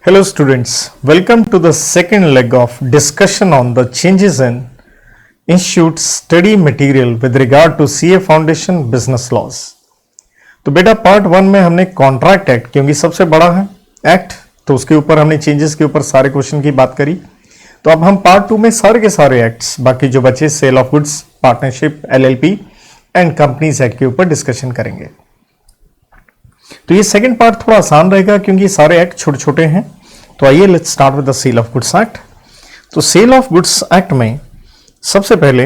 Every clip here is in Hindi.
Hello students, welcome to the second leg of discussion on the changes in Institute study material with regard to CA Foundation Business Laws। तो बेटा पार्ट वन में हमने कॉन्ट्रैक्ट एक्ट, क्योंकि सबसे बड़ा है एक्ट, तो उसके ऊपर हमने चेंजेस के ऊपर सारे क्वेश्चन की बात करी। तो अब हम पार्ट टू में सारे के सारे एक्ट्स, बाकी जो बचे sale of goods, partnership, LLP and companies act के ऊपर डिस्कशन करेंगे। तो ये सेकंड पार्ट थोड़ा आसान रहेगा क्योंकि सारे एक्ट छोटे छोटे हैं। तो आइए let's start with the sale of goods act. तो सेल ऑफ गुड्स एक्ट में सबसे पहले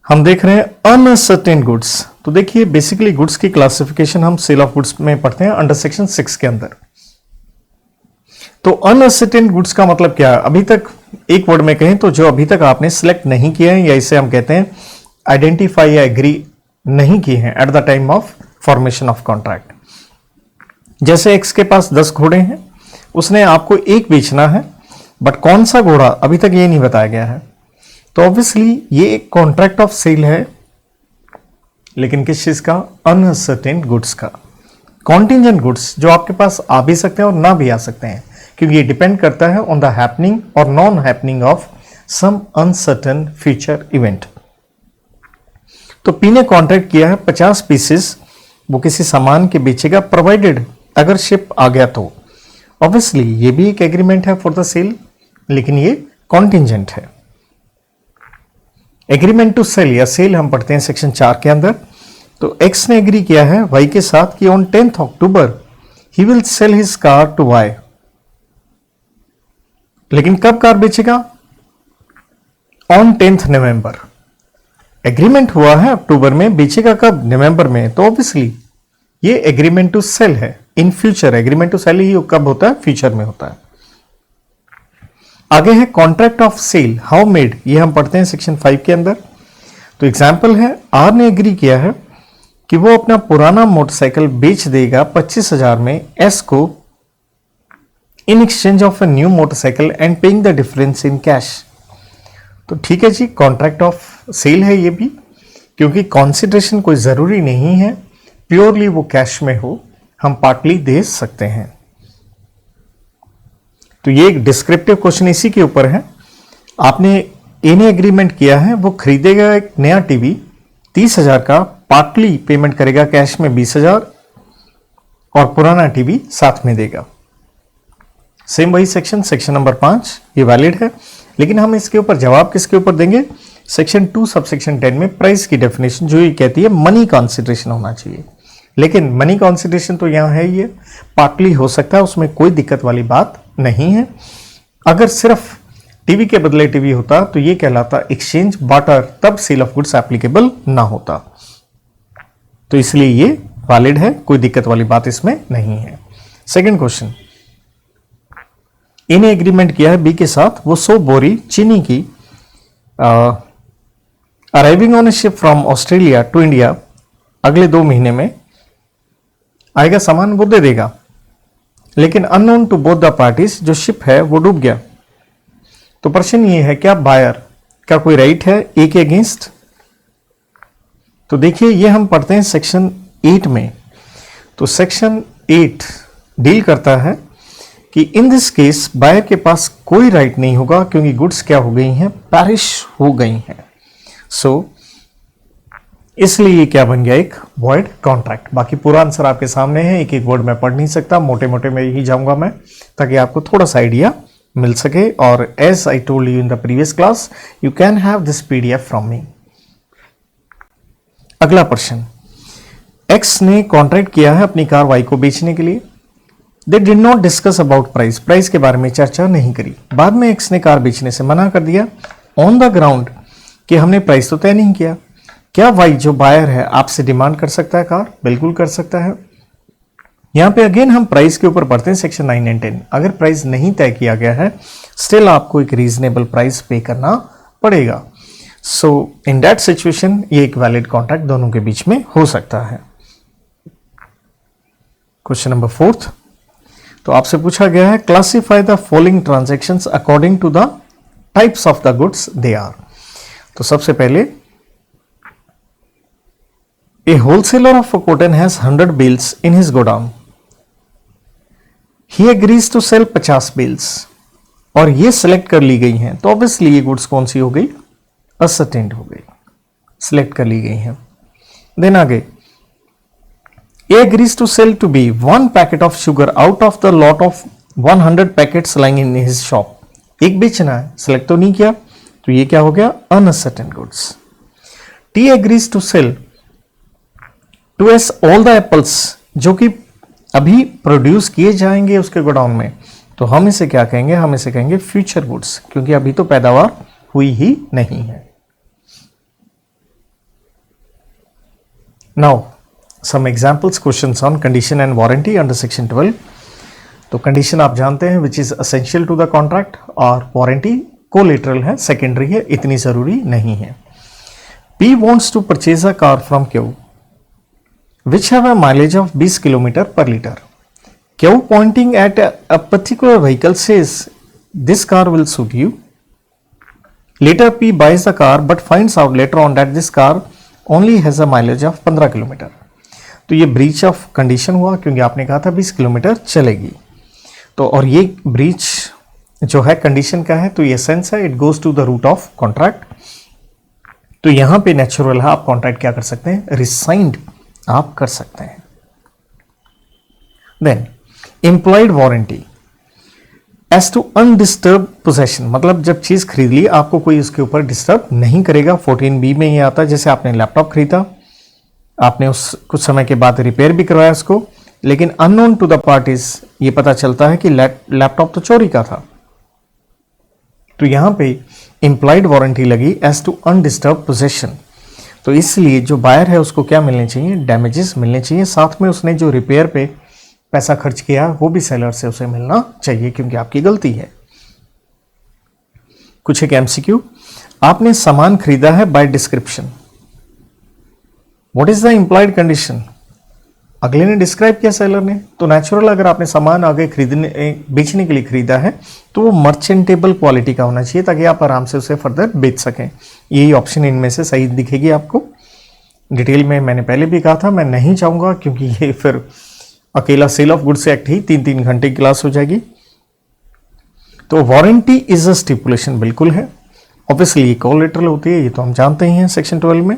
हम देख रहे हैं अनसर्टेन गुड्स। तो देखिए बेसिकली गुड्स की क्लासिफिकेशन हम सेल ऑफ गुड्स में पढ़ते हैं अंडर सेक्शन 6 के अंदर। तो अनसर्टेन गुड्स का मतलब क्या है? अभी तक एक वर्ड में कहें तो जो अभी तक आपने सिलेक्ट नहीं किया है, या इसे हम कहते हैं आइडेंटिफाई या एग्री नहीं किए हैं at the time of formation of contract. जैसे एक्स के पास 10 घोड़े हैं, उसने आपको एक बेचना है, बट कौन सा घोड़ा अभी तक ये नहीं बताया गया है। तो ऑब्वियसली ये एक कॉन्ट्रैक्ट ऑफ सेल है, लेकिन किस चीज का? अनसर्टेन गुड्स का। कॉन्टिजेंट गुड्स जो आपके पास आ भी सकते हैं और ना भी आ सकते हैं, क्योंकि ये डिपेंड करता है ऑन द हैपनिंग और non happening of some uncertain future event. तो पी ने कॉन्ट्रैक्ट किया है 50 पीसेस वो किसी सामान के बेचेगा, प्रोवाइडेड अगर शिप आ गया तो। ऑब्वियसली ये भी एक एग्रीमेंट है फॉर द सेल, लेकिन ये कॉन्टिजेंट है। एग्रीमेंट टू सेल या सेल हम पढ़ते हैं सेक्शन 4 के अंदर। तो एक्स ने एग्री किया है वाई के साथ कि on 10th October he will sell his car to Y. लेकिन कब कार बेचेगा? On 10th November. एग्रीमेंट हुआ है अक्टूबर में, बेचेगा कब? नवंबर में। तो ऑब्वियसली ये एग्रीमेंट टू सेल है in future. Agreement to sell ही कब होता है? फ्यूचर में होता है। आगे है contract of sale how made, ये हम पढ़ते हैं सेक्शन 5 के अंदर। तो एग्जांपल है आर ने एग्री किया है कि वो अपना पुराना मोटरसाइकिल बेच देगा 25,000 में एस को in exchange of a new motorcycle and paying the difference in cash. तो ठीक है जी, कॉन्ट्रैक्ट ऑफ सेल है ये भी, क्योंकि कॉन्सिडरेशन कोई जरूरी नहीं है प्योरली वो कैश में हो, हम पार्टली दे सकते हैं। तो ये एक डिस्क्रिप्टिव क्वेश्चन इसी के ऊपर है। आपने ए ने एग्रीमेंट किया है वो खरीदेगा एक नया टीवी 30,000 का, पार्टली पेमेंट करेगा कैश में 20,000 और पुराना टीवी साथ में देगा। सेम वही सेक्शन नंबर 5 ये वैलिड है, लेकिन हम इसके ऊपर जवाब किसके ऊपर देंगे? सेक्शन 2 सबसेक्शन 10 में प्राइस की डेफिनेशन जो ये कहती है मनी कंसिडरेशन होना चाहिए। लेकिन मनी कंसिडरेशन तो यहां है, ये पार्टली हो सकता है, उसमें कोई दिक्कत वाली बात नहीं है। अगर सिर्फ टीवी के बदले टीवी होता तो ये कहलाता एक्सचेंज बार्टर, तब सेल ऑफ गुड्स एप्लीकेबल ना होता। तो इसलिए ये वैलिड है, कोई दिक्कत वाली बात इसमें नहीं है। सेकंड क्वेश्चन, इन्हें एग्रीमेंट किया है बी के साथ वो 100 बोरी चीनी की arriving on a ship from Australia to India अगले 2 महीने में आएगा, सामान वो दे देगा। लेकिन unknown to both the parties जो शिप है वो डूब गया। तो प्रश्न ये है क्या बायर का कोई राइट है ए के अगेंस्ट? तो देखिए ये हम पढ़ते हैं सेक्शन 8 में। तो सेक्शन 8 डील करता है कि इन दिस केस बायर के पास कोई राइट नहीं होगा, क्योंकि गुड्स क्या हो गई हैं? पैरिश हो गई हैं। सो इसलिए ये क्या बन गया? एक वॉइड कॉन्ट्रैक्ट। बाकी पूरा आंसर आपके सामने है, एक एक वर्ड में पढ़ नहीं सकता, मोटे मोटे में ही जाऊंगा मैं, ताकि आपको थोड़ा सा आइडिया मिल सके। और as I told you in the previous class, you can have this PDF from me. अगला प्रश्न, एक्स ने कॉन्ट्रैक्ट किया है अपनी कार वाई को बेचने के लिए। They did not discuss about price, price के बारे में चर्चा नहीं करी। बाद में एक्स ने कार बेचने से मना कर दिया ऑन द ग्राउंड कि हमने प्राइस तो तय नहीं किया। क्या वाई जो बायर है आपसे डिमांड कर सकता है कार? बिल्कुल कर सकता है। यहां पे अगेन हम प्राइस के ऊपर पढ़ते हैं सेक्शन 9 एंड 10। अगर प्राइस नहीं तय किया गया है, स्टिल आपको एक रीजनेबल प्राइस पे करना पड़ेगा। सो इन दैट सिचुएशन ये एक वैलिड कॉन्ट्रैक्ट दोनों के बीच में हो सकता है। क्वेश्चन नंबर 4, तो आपसे पूछा गया है classify the following transactions according to the types of the goods they are. तो सबसे पहले A wholesaler of cotton has 100 bales in his godown. ही एग्रीज टू सेल 50 बेल्स और ये सिलेक्ट कर ली गई हैं, तो ऑब्वियसली ये गुड्स कौन सी हो गई, असर्टेन्ड हो गई, सिलेक्ट कर ली गई हैं। देन आगे, A agrees to sell to B 1 packet of sugar out of the lot of 100 packets lying in his shop. एक बेचना है, सिलेक्ट तो नहीं किया, तो ये क्या हो गया, unascertained goods. T agrees to sell to S all the apples, जो कि अभी प्रोड्यूस किए जाएंगे उसके गोडाउन में, तो हम इसे क्या कहेंगे, हम इसे कहेंगे फ्यूचर गुड्स, क्योंकि अभी तो पैदावार हुई ही नहीं है। Now some examples questions on condition and warranty under section 12। तो कंडीशन आप जानते हैं which is essential to the contract, और वारंटी कोलेटरल है, सेकेंडरी है, इतनी जरूरी नहीं है। P wants to purchase a car from Q which have a mileage of 20 km per liter. Q pointing at a particular vehicle says this car will suit you. Later P buys the car but finds out later on that this car only has a mileage of 15 km. तो ये ब्रीच ऑफ कंडीशन हुआ, क्योंकि आपने कहा था 20 किलोमीटर चलेगी, तो और ये ब्रीच जो है कंडीशन का है, तो ये सेंस है, it goes to the root of contract. तो यहां पे नेचुरल है, आप कॉन्ट्रैक्ट क्या कर सकते हैं, रिसाइंड आप कर सकते हैं। Then implied warranty as to undisturbed possession, मतलब जब चीज खरीद ली आपको कोई उसके ऊपर डिस्टर्ब नहीं करेगा। 14B में ये आता है, जैसे आपने लैपटॉप खरीदा, आपने उस कुछ समय के बाद रिपेयर भी करवाया उसको, लेकिन अननोन टू द पार्टीज ये पता चलता है कि लैपटॉप तो चोरी का था, तो यहां पे इंप्लॉयड वारंटी लगी एज टू अनडिस्टर्ब पोजेशन। तो इसलिए जो बायर है उसको क्या मिलने चाहिए, डैमेजेस मिलने चाहिए, साथ में उसने जो रिपेयर पे पैसा खर्च किया वो भी सेलर से उसे मिलना चाहिए, क्योंकि आपकी गलती है। कुछ एक एमसीक्यू, आपने सामान खरीदा है by description, what is the implied condition, अगले ने डिस्क्राइब किया सेलर ने, तो नेचुरल अगर आपने सामान आगे खरीदने बेचने के लिए खरीदा है तो वो मर्चेंटेबल क्वालिटी का होना चाहिए, ताकि आप आराम से उसे फर्दर बेच सकें। यही ऑप्शन इनमें से सही दिखेगी आपको। डिटेल में मैंने पहले भी कहा था, मैं नहीं चाहूंगा, क्योंकि ये फिर अकेला सेल ऑफ गुड्स एक्ट ही 3-3 घंटे की क्लास हो जाएगी। तो वारंटी इज अ स्टिपुलेशन बिल्कुल है, ऑब्वियसली ये कोलेटरल होती है, ये तो हम जानते ही हैं सेक्शन 12 में।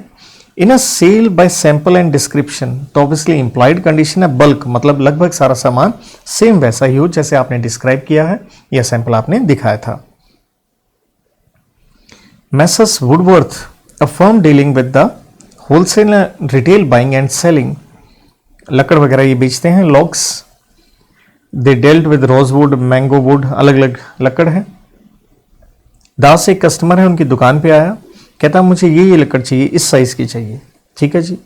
In a sale by sample and description, तो ऑब्वियसली इंप्लॉयड कंडीशन है बल्क, मतलब लगभग सारा सामान सेम वैसा ही हो जैसे आपने डिस्क्राइब किया है या सैंपल आपने दिखाया था। Messrs Woodworth, a firm dealing with the wholesale retail buying and selling, लकड़ वगैरह ये बेचते हैं, logs, they dealt with rosewood, mango wood, अलग अलग लकड़ है। दास एक कस्टमर है, उनकी दुकान पे आया, कहता मुझे ये लकड़ चाहिए, इस साइज की चाहिए, ठीक है जी,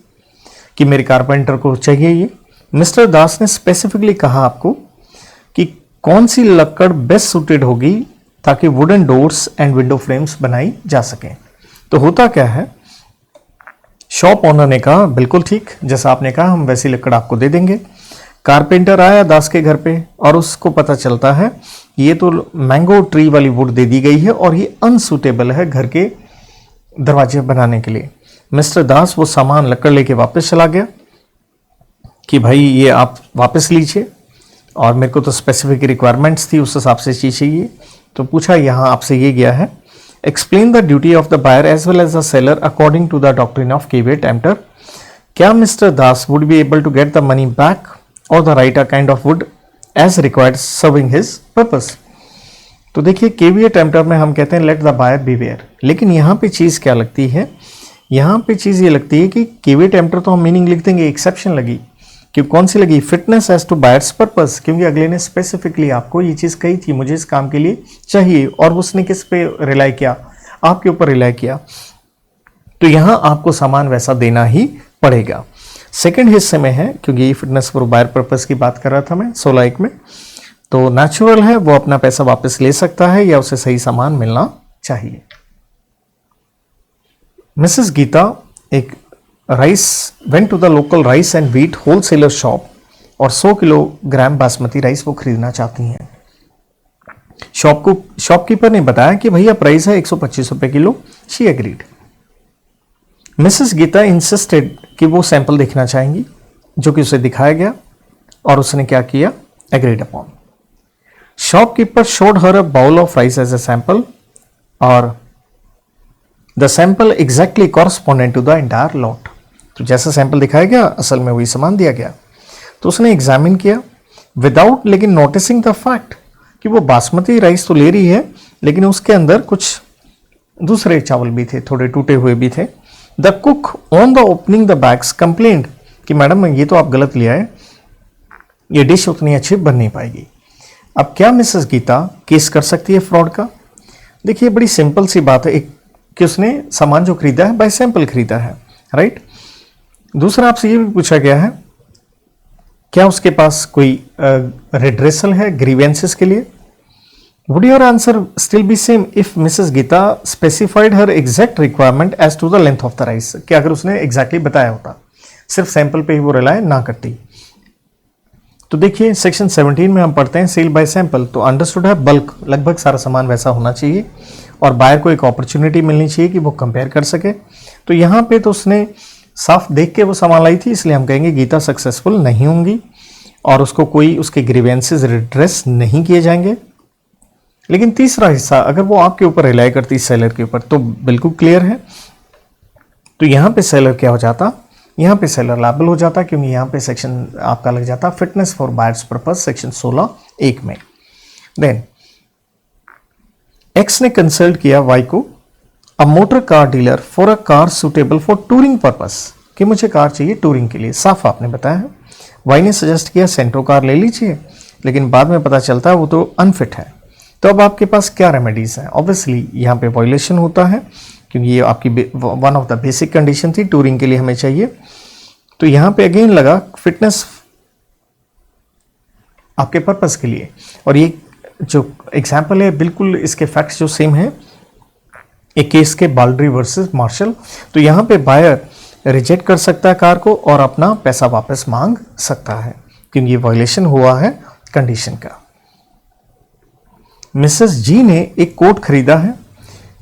कि मेरे कारपेंटर को चाहिए ये। मिस्टर दास ने स्पेसिफिकली कहा आपको कि कौन सी लकड़ बेस्ट सूटेड होगी ताकि wooden doors and window frames बनाई जा सकें। तो होता क्या है, शॉप ओनर ने कहा बिल्कुल ठीक, जैसा आपने कहा हम वैसी लकड़ आपको दे देंगे। कारपेंटर आया दास के घर पे और उसको पता चलता है ये तो मैंगो ट्री वाली वुड दे दी गई है और ये अनसूटेबल है घर के दरवाजे बनाने के लिए। मिस्टर दास वो सामान लकड़ लेके वापस चला गया कि भाई ये आप वापस लीजिए, और मेरे को तो स्पेसिफिक रिक्वायरमेंट्स थी, उस हिसाब से चीज चाहिए। तो पूछा यहाँ आपसे ये गया है, explain the duty of the buyer as well as the seller according to the doctrine of caveat emptor. क्या mister Das would be able to get the money back और the right a kind of wood as required serving his purpose. तो देखिए केविएट एम्प्टर में हम कहते हैं लेट द बायर बीवेयर, लेकिन यहाँ पे चीज क्या लगती है, यहाँ पे चीज ये लगती है कि केविएट एम्प्टर तो हम मीनिंग लिख देंगे, एक्सेप्शन लगी, कि कौन सी लगी, fitness as to buyer's purpose, क्योंकि अगले ने स्पेसिफिकली आपको ये चीज कही थी मुझे इस काम के लिए चाहिए, और उसने किस पे रिलाई किया, आपके ऊपर रिलाई किया, तो यहां आपको सामान वैसा देना ही पड़ेगा। सेकंड हिस्से में है, क्योंकि ये फिटनेस फॉर बायर पर्पस की बात कर रहा था मैं 16(1) में, तो नेचुरल है वो अपना पैसा वापस ले सकता है या उसे सही सामान मिलना चाहिए। मिसेस गीता एक rice went to the local rice and wheat wholesaler shop और 100 किलोग्राम बासमती राइस वो खरीदना चाहती हैं। शॉपकीपर ने बताया कि भैया प्राइस है 125 रुपए kilo. She agreed. Mrs Geeta insisted कि वो सैंपल देखना चाहेंगी, जो कि उसे दिखाया गया और उसने क्या किया, agreed upon. Shopkeeper showed her a bowl of rice as a sample, और the sample exactly correspondent to the entire lot. तो जैसा सैंपल दिखाया गया असल में वही सामान दिया गया। तो उसने एग्जामिन किया विदाउट लेकिन नोटिसिंग द फैक्ट कि वो बासमती राइस तो ले रही है लेकिन उसके अंदर कुछ दूसरे चावल भी थे, थोड़े टूटे हुए भी थे। The cook on the opening the bags complaint कि मैडम ये तो आप गलत लिया है, ये डिश उतनी अच्छी बन नहीं पाएगी। अब क्या मिसेस गीता केस कर सकती है फ्रॉड का? देखिए बड़ी सिंपल सी बात है, एक कि उसने सामान जो खरीदा है बाय सैंपल खरीदा है, राइट। दूसरा आपसे ये भी पूछा गया है क्या उसके पास कोई रिड्रेसल है ग्रीवेंसेस के लिए? Would your answer still be same if Mrs Geeta specified her exact requirement as to the length of the rice? क्या अगर उसने एग्जैक्टली बताया होता, सिर्फ सैंपल पे ही वो रिलाय ना करती? तो देखिए सेक्शन 17 में हम पढ़ते हैं सेल बाय सैंपल, तो अंडरस्टूड है बल्क, लगभग सारा सामान वैसा होना चाहिए और बायर को एक अपॉर्चुनिटी मिलनी चाहिए कि वो कंपेयर कर सके। तो यहाँ पे तो उसने साफ देख के वो सामान लाई थी, इसलिए हम कहेंगे गीता सक्सेसफुल नहीं होंगी और उसको कोई उसके ग्रीवेंसेस रिड्रेस नहीं किए जाएंगे। लेकिन तीसरा हिस्सा अगर वो आपके ऊपर रिलाई करती सेलर के ऊपर तो बिल्कुल क्लियर है। तो यहाँ पे सेलर क्या हो जाता, यहाँ पे सेलर लायबल हो जाता क्योंकि यहाँ पे सेक्शन आपका लग जाता fitness for buyers purpose section 16(1) में। देन एक्स ने कंसल्ट किया वाई को, a motor car dealer for a car suitable for touring purpose, कि मुझे कार चाहिए टूरिंग के लिए, साफ आपने बताया है। वाई ने सजेस्ट किया सेंट्रो कार ले लीजिए, लेकिन बाद में पता चलता है वो तो अनफिट है। तो अब आपके पास क्या रेमेडीज हैं? ऑब्वियसली यहाँ पे वायलेशन होता है क्योंकि ये आपकी one of the basic condition थी, टूरिंग के लिए हमें चाहिए। तो यहाँ पे अगेन लगा फिटनेस आपके पर्पस के लिए, और ये जो एग्जाम्पल है बिल्कुल इसके फैक्ट्स जो सेम है एक केस के बाल्डरी वर्सेस मार्शल। तो यहाँ पे बायर रिजेक्ट कर सकता है कार को और अपना पैसा वापस मांग सकता है क्योंकि ये वायलेशन हुआ है कंडीशन का। मिसेस जी ने एक कोट खरीदा है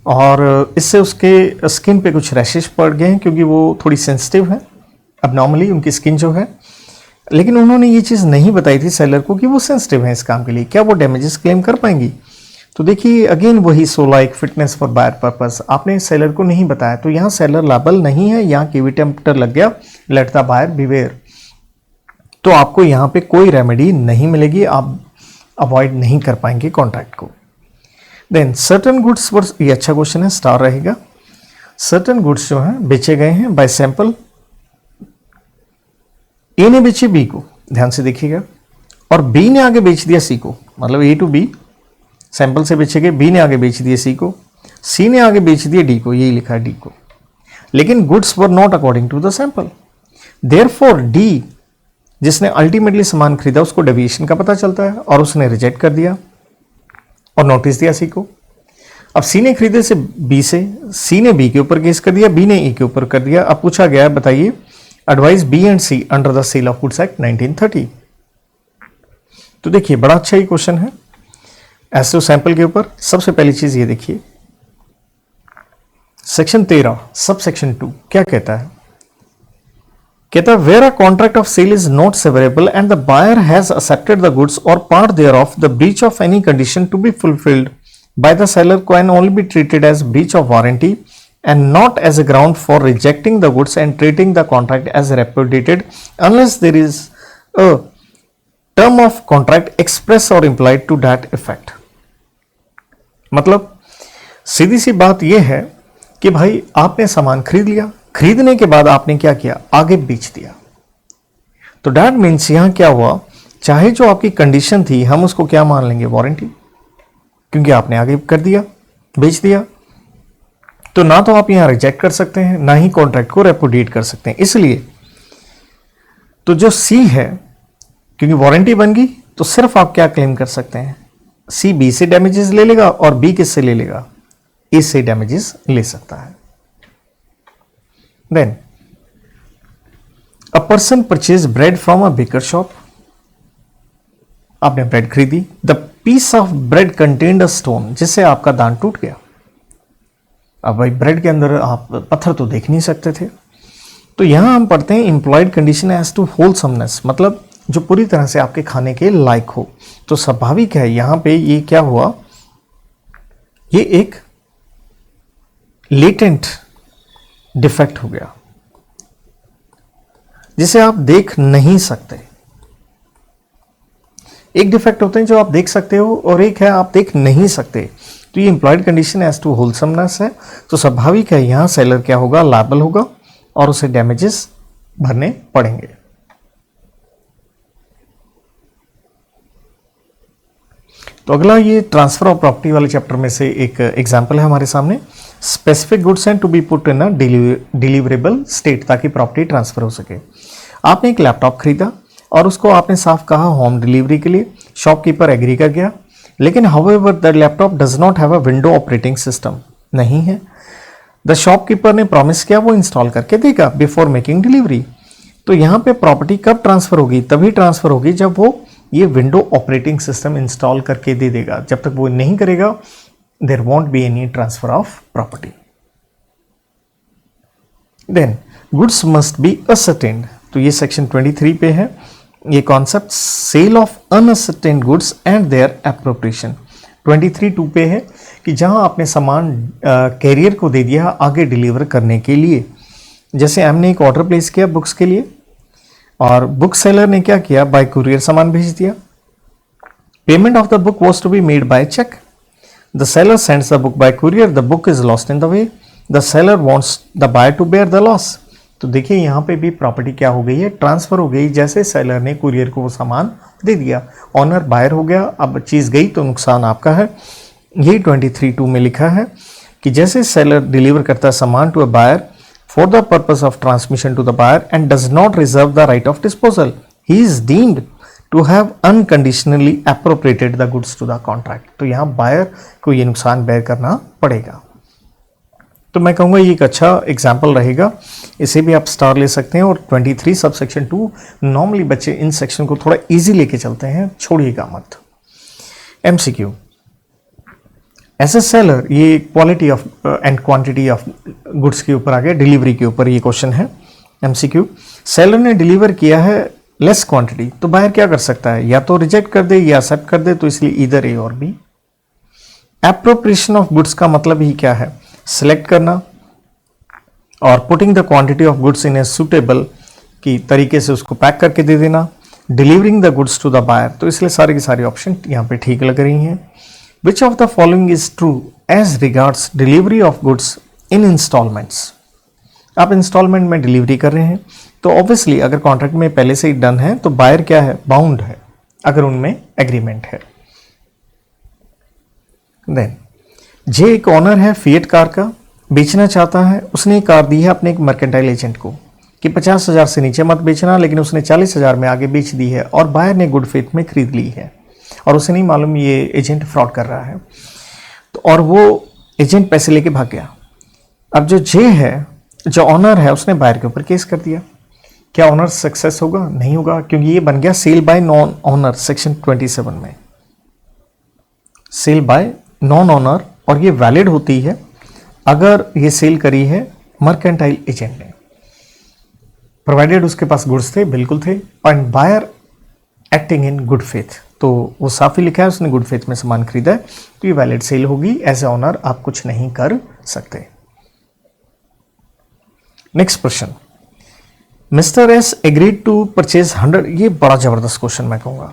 और इससे उसके स्किन पे कुछ रैशेस पड़ गए हैं क्योंकि वो थोड़ी सेंसिटिव है, अब नॉर्मली उनकी स्किन जो है, लेकिन उन्होंने ये चीज़ नहीं बताई थी सेलर को कि वो सेंसिटिव है इस काम के लिए। क्या वो डैमेजेस क्लेम कर पाएंगी? तो देखिए अगेन वही 16 एक फिटनेस फॉर बायर पर्पस, आपने सेलर को नहीं बताया तो यहाँ सेलर लायबल नहीं है, यहाँ केवीटेम्पटर लग गया, लेट द बायर बिवेयर। तो आपको यहाँ पे कोई रेमेडी नहीं मिलेगी, आप अवॉइड नहीं कर पाएंगे कॉन्ट्रैक्ट को। देन सर्टन गुड्स वर, ये अच्छा क्वेश्चन है, स्टार रहेगा। सर्टन गुड्स जो है बेचे गए हैं बाय सैंपल, ए ने बेचे बी को, ध्यान से देखिएगा, और बी ने आगे बेच दिया सी को, मतलब ए टू बी सैंपल से बेचे गए, बी ने आगे बेच दिए सी को, सी ने आगे बेच दिए डी को, यही लिखा है डी को। लेकिन goods were not according to the sample, therefore D जिसने अल्टीमेटली सामान खरीदा उसको डेविएशन का पता चलता है और उसने रिजेक्ट कर दिया और नोटिस दिया सी को। अब सी ने खरीदे से बी से, सी ने बी के ऊपर केस कर दिया, बी ने ए के ऊपर कर दिया। अब पूछा गया बताइए advise B and C under the sale of goods act 1930। तो देखिए बड़ा अच्छा ही क्वेश्चन है एसओ सैंपल के ऊपर। सबसे पहली चीज ये देखिए सेक्शन 13 सब सेक्शन 2 क्या कहता है? कहता है where a contract of sale is not severable and the buyer has accepted the goods or part thereof the breach of any condition to be fulfilled by the seller can only be treated as breach of warranty and not as a ground for rejecting the goods and treating the contract as repudiated unless there is a term of contract express or implied to that effect। मतलब सीधी सी बात यह है कि भाई आपने सामान खरीद लिया, खरीदने के बाद आपने क्या किया, आगे बेच दिया। तो डैट मीन्स यहां क्या हुआ, चाहे जो आपकी कंडीशन थी हम उसको क्या मान लेंगे, वारंटी, क्योंकि आपने आगे कर दिया, बेच दिया। तो ना तो आप यहां रिजेक्ट कर सकते हैं ना ही कॉन्ट्रैक्ट को रेपुडिएट कर सकते हैं। इसलिए तो जो सी है, क्योंकि वारंटी बन गई तो सिर्फ आप क्या क्लेम कर सकते हैं, सी बी से डैमेजेस ले लेगा और बी किससे ले लेगा, ए से डैमेजेस ले सकता है। Then a person purchase bread from a baker shop, आपने ब्रेड खरीदी, the piece of bread contained a stone, जिससे आपका दांत टूट गया। अब भाई ब्रेड के अंदर आप पत्थर तो देख नहीं सकते थे। तो यहां हम पढ़ते हैं implied condition as to wholesomeness, मतलब जो पूरी तरह से आपके खाने के लायक हो। तो स्वाभाविक है यहां पे ये क्या हुआ, ये एक लेटेंट डिफेक्ट हो गया जिसे आप देख नहीं सकते। एक डिफेक्ट होते हैं जो आप देख सकते हो और एक है आप देख नहीं सकते। तो ये implied condition as to wholesomeness है। तो स्वाभाविक है यहां सेलर क्या होगा, लायबल होगा और उसे डैमेजेस भरने पड़ेंगे। तो अगला ये ट्रांसफर ऑफ प्रॉपर्टी वाले चैप्टर में से एक एग्जांपल है हमारे सामने। Specific goods and to be put in a deliverable state, ताकि प्रॉपर्टी ट्रांसफर हो सके। आपने एक लैपटॉप खरीदा और उसको आपने साफ कहा होम डिलीवरी के लिए, शॉपकीपर एग्री कर गया, लेकिन however the laptop does not have a window operating system, नहीं है। द शॉपकीपर ने प्रॉमिस किया वो इंस्टॉल करके देगा बिफोर मेकिंग डिलीवरी। तो यहां पे प्रॉपर्टी कब ट्रांसफर होगी, तभी ट्रांसफर होगी जब वो ये विंडो ऑपरेटिंग सिस्टम इंस्टॉल करके दे देगा। जब तक वो नहीं करेगा there won't be any transfer of property. Then goods must be ascertained, तो ये सेक्शन 23 पे है ये concept, sale of unascertained goods and their appropriation. 23(2) पे है कि जहां आपने सामान कैरियर को दे दिया आगे डिलीवर करने के लिए। जैसे हमने एक ऑर्डर प्लेस किया बुक्स के लिए और बुक सेलर ने क्या किया, बाय कुरियर सामान भेज दिया। Payment of the book was to be made by cheque. The seller sends the book by courier, the book is lost in the way, the seller wants the buyer to bear the loss. तो देखिए यहां पे भी प्रॉपर्टी क्या हो गई है, ट्रांसफर हो गई। जैसे सेलर ने कुरियर को वो सामान दे दिया, ऑनर बायर हो गया, अब चीज गई तो नुकसान आपका है। यही 23(2) में लिखा है कि जैसे सेलर डिलीवर करता है सामान to a buyer for the purpose of transmission to the buyer and does not reserve the right of disposal, he is deemed to have unconditionally appropriated the goods to the contract। तो यहाँ बायर को ये नुकसान बेयर करना पड़ेगा। तो मैं कहूँगा ये एक अच्छा एग्जाम्पल रहेगा, इसे भी आप स्टार ले सकते हैं। और 23 सब सेक्शन 2 नॉर्मली बच्चे इन सेक्शन को थोड़ा इजी लेके चलते हैं, छोड़िएगा मत। MCQ, एज ए सेलर, ये quality of and quantity of goods के ऊपर आ गया, डिलीवरी के ऊपर ये क्वेश्चन है। MCQ, सेलर ने डिलीवर किया है लेस क्वांटिटी, तो बायर क्या कर सकता है, या तो रिजेक्ट कर दे या एक्सेप्ट कर दे, तो इसलिए इधर ए और बी। एप्रोप्रिएशन ऑफ गुड्स का मतलब ही क्या है, सिलेक्ट करना और putting the quantity of goods in a suitable की तरीके से उसको पैक करके दे देना। Delivering the goods to the buyer, तो इसलिए सारे के सारे ऑप्शन यहाँ पे ठीक लग रही हैं। Which of the following is true as regards delivery of goods in installments? आप इंस्टॉलमेंट में डिलीवरी कर रहे हैं तो ऑब्वियसली अगर कॉन्ट्रैक्ट में पहले से ही डन है तो बायर क्या है, बाउंड है अगर उनमें एग्रीमेंट है। देन जे एक ऑनर है फिएट कार का, बेचना चाहता है, उसने कार दी है अपने एक मर्केंटाइल एजेंट को कि 50,000 से नीचे मत बेचना, लेकिन उसने 40,000 में आगे बेच दी है और बायर ने गुड फेथ में खरीद ली है और उसे नहीं मालूम ये एजेंट फ्रॉड कर रहा है। तो और वो एजेंट पैसे लेके भाग गया। अब जो जे है, जो ऑनर है, उसने बायर के ऊपर केस कर दिया। क्या ऑनर सक्सेस होगा? नहीं होगा, क्योंकि ये बन गया sale by non owner section 27 में। सेल बाय नॉन ऑनर, और ये वैलिड होती है अगर ये सेल करी है मर्केंटाइल एजेंट ने, प्रोवाइडेड उसके पास गुड्स थे, बिल्कुल थे, and buyer acting in good faith. तो वो साफ ही लिखा है उसने गुड फेथ में सामान खरीदा है, तो ये वैलिड सेल होगी। एज ए ऑनर आप कुछ नहीं कर सकते। Next question, Mr S agreed to purchase 100। ये बड़ा जबरदस्त क्वेश्चन मैं कहूंगा,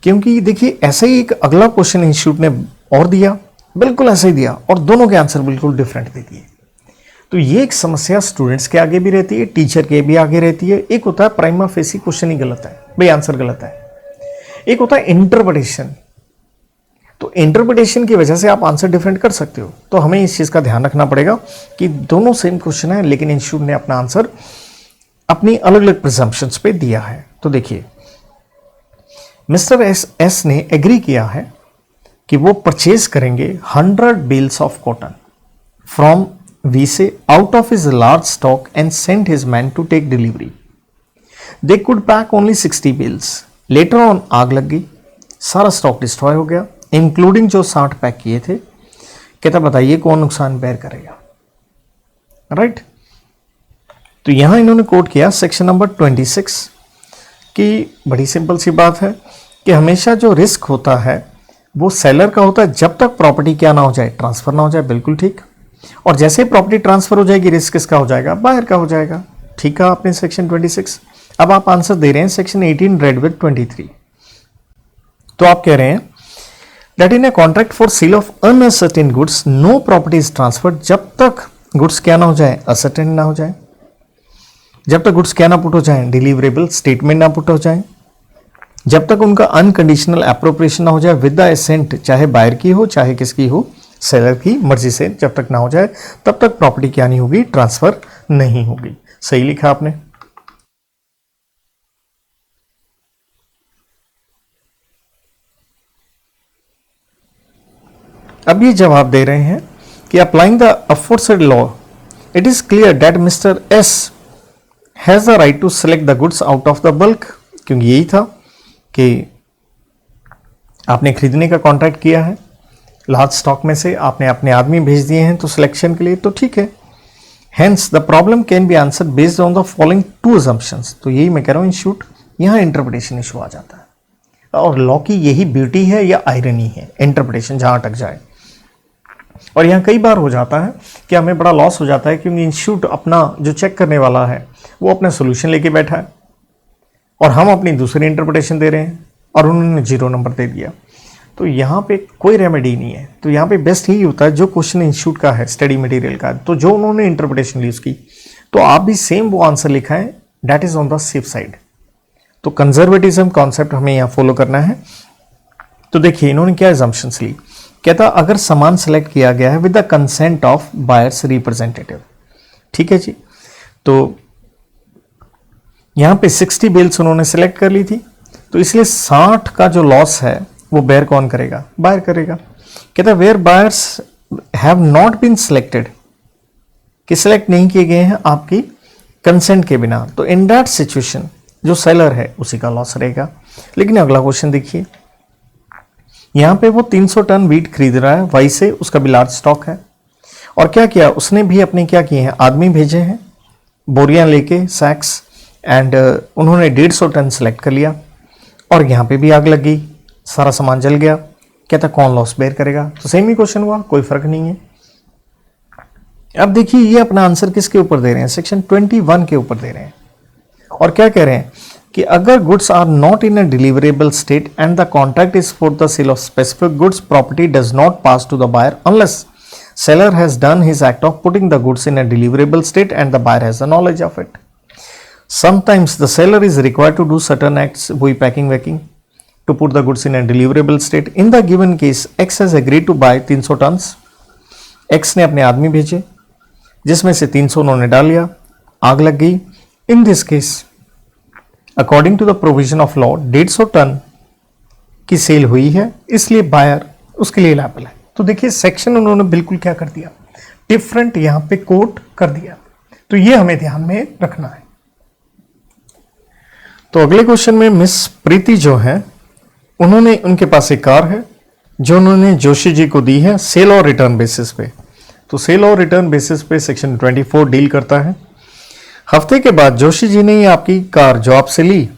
क्योंकि देखिए ऐसा ही एक अगला क्वेश्चन इंस्टीट्यूट ने और दिया, बिल्कुल ऐसा ही दिया, और दोनों के आंसर बिल्कुल डिफरेंट दे दिए। तो ये एक समस्या स्टूडेंट्स के आगे भी रहती है, टीचर के भी आगे रहती है। एक होता है प्राइमा फेसी क्वेश्चन ही गलत है, भाई आंसर गलत है। एक होता है इंटरप्रिटेशन, तो इंटरप्रिटेशन की वजह से आप आंसर डिफरेंट कर सकते हो। तो हमें इस चीज का ध्यान रखना पड़ेगा कि दोनों सेम क्वेश्चन है, लेकिन इंस्टीट्यूट ने अपना आंसर अपनी अलग अलग प्रिजम्पशंस पे दिया है। तो देखिए मिस्टर एस ने एग्री किया है कि वो परचेज करेंगे 100 बेल्स ऑफ कॉटन फ्रॉम वीसे out of his large stock and sent his man to take delivery. They could pack only 60 bales. Later on आग लग गई, सारा स्टॉक डिस्ट्रॉय हो गया, इंक्लूडिंग जो 60 पैक किए थे। कहता बताइए कौन नुकसान बेयर करेगा, राइट। तो यहां इन्होंने कोट किया सेक्शन नंबर 26 कि बड़ी सिंपल सी बात है कि हमेशा जो रिस्क होता है वो सेलर का होता है जब तक प्रॉपर्टी क्या ना हो जाए, ट्रांसफर ना हो जाए। बिल्कुल ठीक। और जैसे ही प्रॉपर्टी ट्रांसफर हो जाएगी रिस्क किसका हो जाएगा, बायर का हो जाएगा। ठीक है आपने सेक्शन 26। अब आप आंसर दे रहे हैं सेक्शन 18 रेड विद 23। तो आप कह रहे हैं that in a contract for sale of unascertained goods no property is transferred, जब तक गुड्स क्या ना हो जाए, असर्टेन ना हो जाए, जब तक गुड्स क्या ना पुट हो जाए, डिलीवरेबल स्टेटमेंट ना पुट हो जाए, जब तक उनका अनकंडीशनल एप्रोप्रिएशन ना हो जाए विद द एसेंट, चाहे बायर की हो चाहे किसकी हो, सेलर की मर्जी से जब तक ना हो जाए तब तक प्रॉपर्टी क्या नहीं होगी, ट्रांसफर नहीं होगी। सही लिखा आपने। अब ये जवाब दे रहे हैं कि applying the aforesaid law it is clear that Mr S has the right to select the goods out of the bulk, क्योंकि यही था कि आपने खरीदने का कॉन्ट्रैक्ट किया है, लार्ज स्टॉक में से आपने अपने आदमी भेज दिए हैं तो सिलेक्शन के लिए, तो ठीक है। Hence the problem can be answer based on the following two assumptions. तो यही मैं कह रहा हूं, इन शूट यहां इंटरप्रिटेशन इशू आ जाता है और लॉ की यही ब्यूटी है या आयरनी है, इंटरप्रिटेशन जहां अटक जाए। और यहां कई बार हो जाता है कि हमें बड़ा लॉस हो जाता है क्योंकि इंस्टीट्यूट अपना जो चेक करने वाला है वो अपना सोल्यूशन लेके बैठा है और हम अपनी दूसरी इंटरप्रिटेशन दे रहे हैं और उन्होंने 0 नंबर दे दिया। तो यहाँ पे कोई रेमेडी नहीं है। तो यहाँ पे बेस्ट यही होता है जो क्वेश्चन इंस्टीट्यूट का है, स्टडी मटेरियल का है, तो जो उन्होंने इंटरप्रिटेशन यूज की तो आप भी सेम वो आंसर लिखा है, that is on the safe side. तो कंजर्वेटिज्म कॉन्सेप्ट हमें यहाँ फॉलो करना है। तो देखिए इन्होंने क्या एजम्पशंस ली, कहता अगर सामान सेलेक्ट किया गया है with the consent of buyers representative. ठीक है जी। तो यहां पे 60 बेल्स उन्होंने सेलेक्ट कर ली थी, तो इसलिए 60 का जो लॉस है वो बेयर कौन करेगा, बायर करेगा। कहता where buyers have not been selected, कि सिलेक्ट नहीं किए गए हैं आपकी कंसेंट के बिना, तो इन दैट सिचुएशन जो सेलर है उसी का लॉस रहेगा। लेकिन अगला क्वेश्चन देखिए, यहां पे वो 300 टन वीट खरीद रहा है वाई से, उसका भी लार्ज स्टॉक है और क्या किया उसने भी अपने क्या किए हैं, आदमी भेजे हैं बोरियां लेके, सैक्स, एंड उन्होंने 150 टन सेलेक्ट कर लिया और यहां पे भी आग लग गई, सारा सामान जल गया। कहता कौन लॉस बेयर करेगा, तो सेम ही क्वेश्चन हुआ, कोई फर्क नहीं है। अब देखिए ये अपना आंसर किसके ऊपर दे रहे हैं, सेक्शन 21 के ऊपर दे रहे हैं और क्या कह रहे हैं कि अगर goods are not in a deliverable state and the contract is for the sale of specific goods, property does not pass to the buyer unless seller has done his act of putting the goods in a deliverable state and the buyer has the knowledge of it. Sometimes the seller is required to do certain acts, वही packing वैकिंग, to put the goods in a deliverable state. In the given case, X has agreed to buy 300 tons. X ने अपने आदमी भेजे जिसमें से 300 उन्होंने डाल लिया, आग लग गई। In this case, according to the provision of law, 150 ton की सेल हुई है, इसलिए बायर उसके लिए लायबल है। तो देखिए सेक्शन उन्होंने बिल्कुल क्या कर दिया, डिफरेंट यहां पे कोट कर दिया। तो ये हमें ध्यान में रखना है। तो अगले क्वेश्चन में मिस प्रीति जो है उन्होंने, उनके पास एक कार है जो उन्होंने जोशी जी को दी है सेल और रिटर्न बेसिस पे। तो सेल और रिटर्न बेसिस पे सेक्शन 24 डील करता है। हफ्ते के बाद जोशी जी ने आपकी कार जो आपसे ली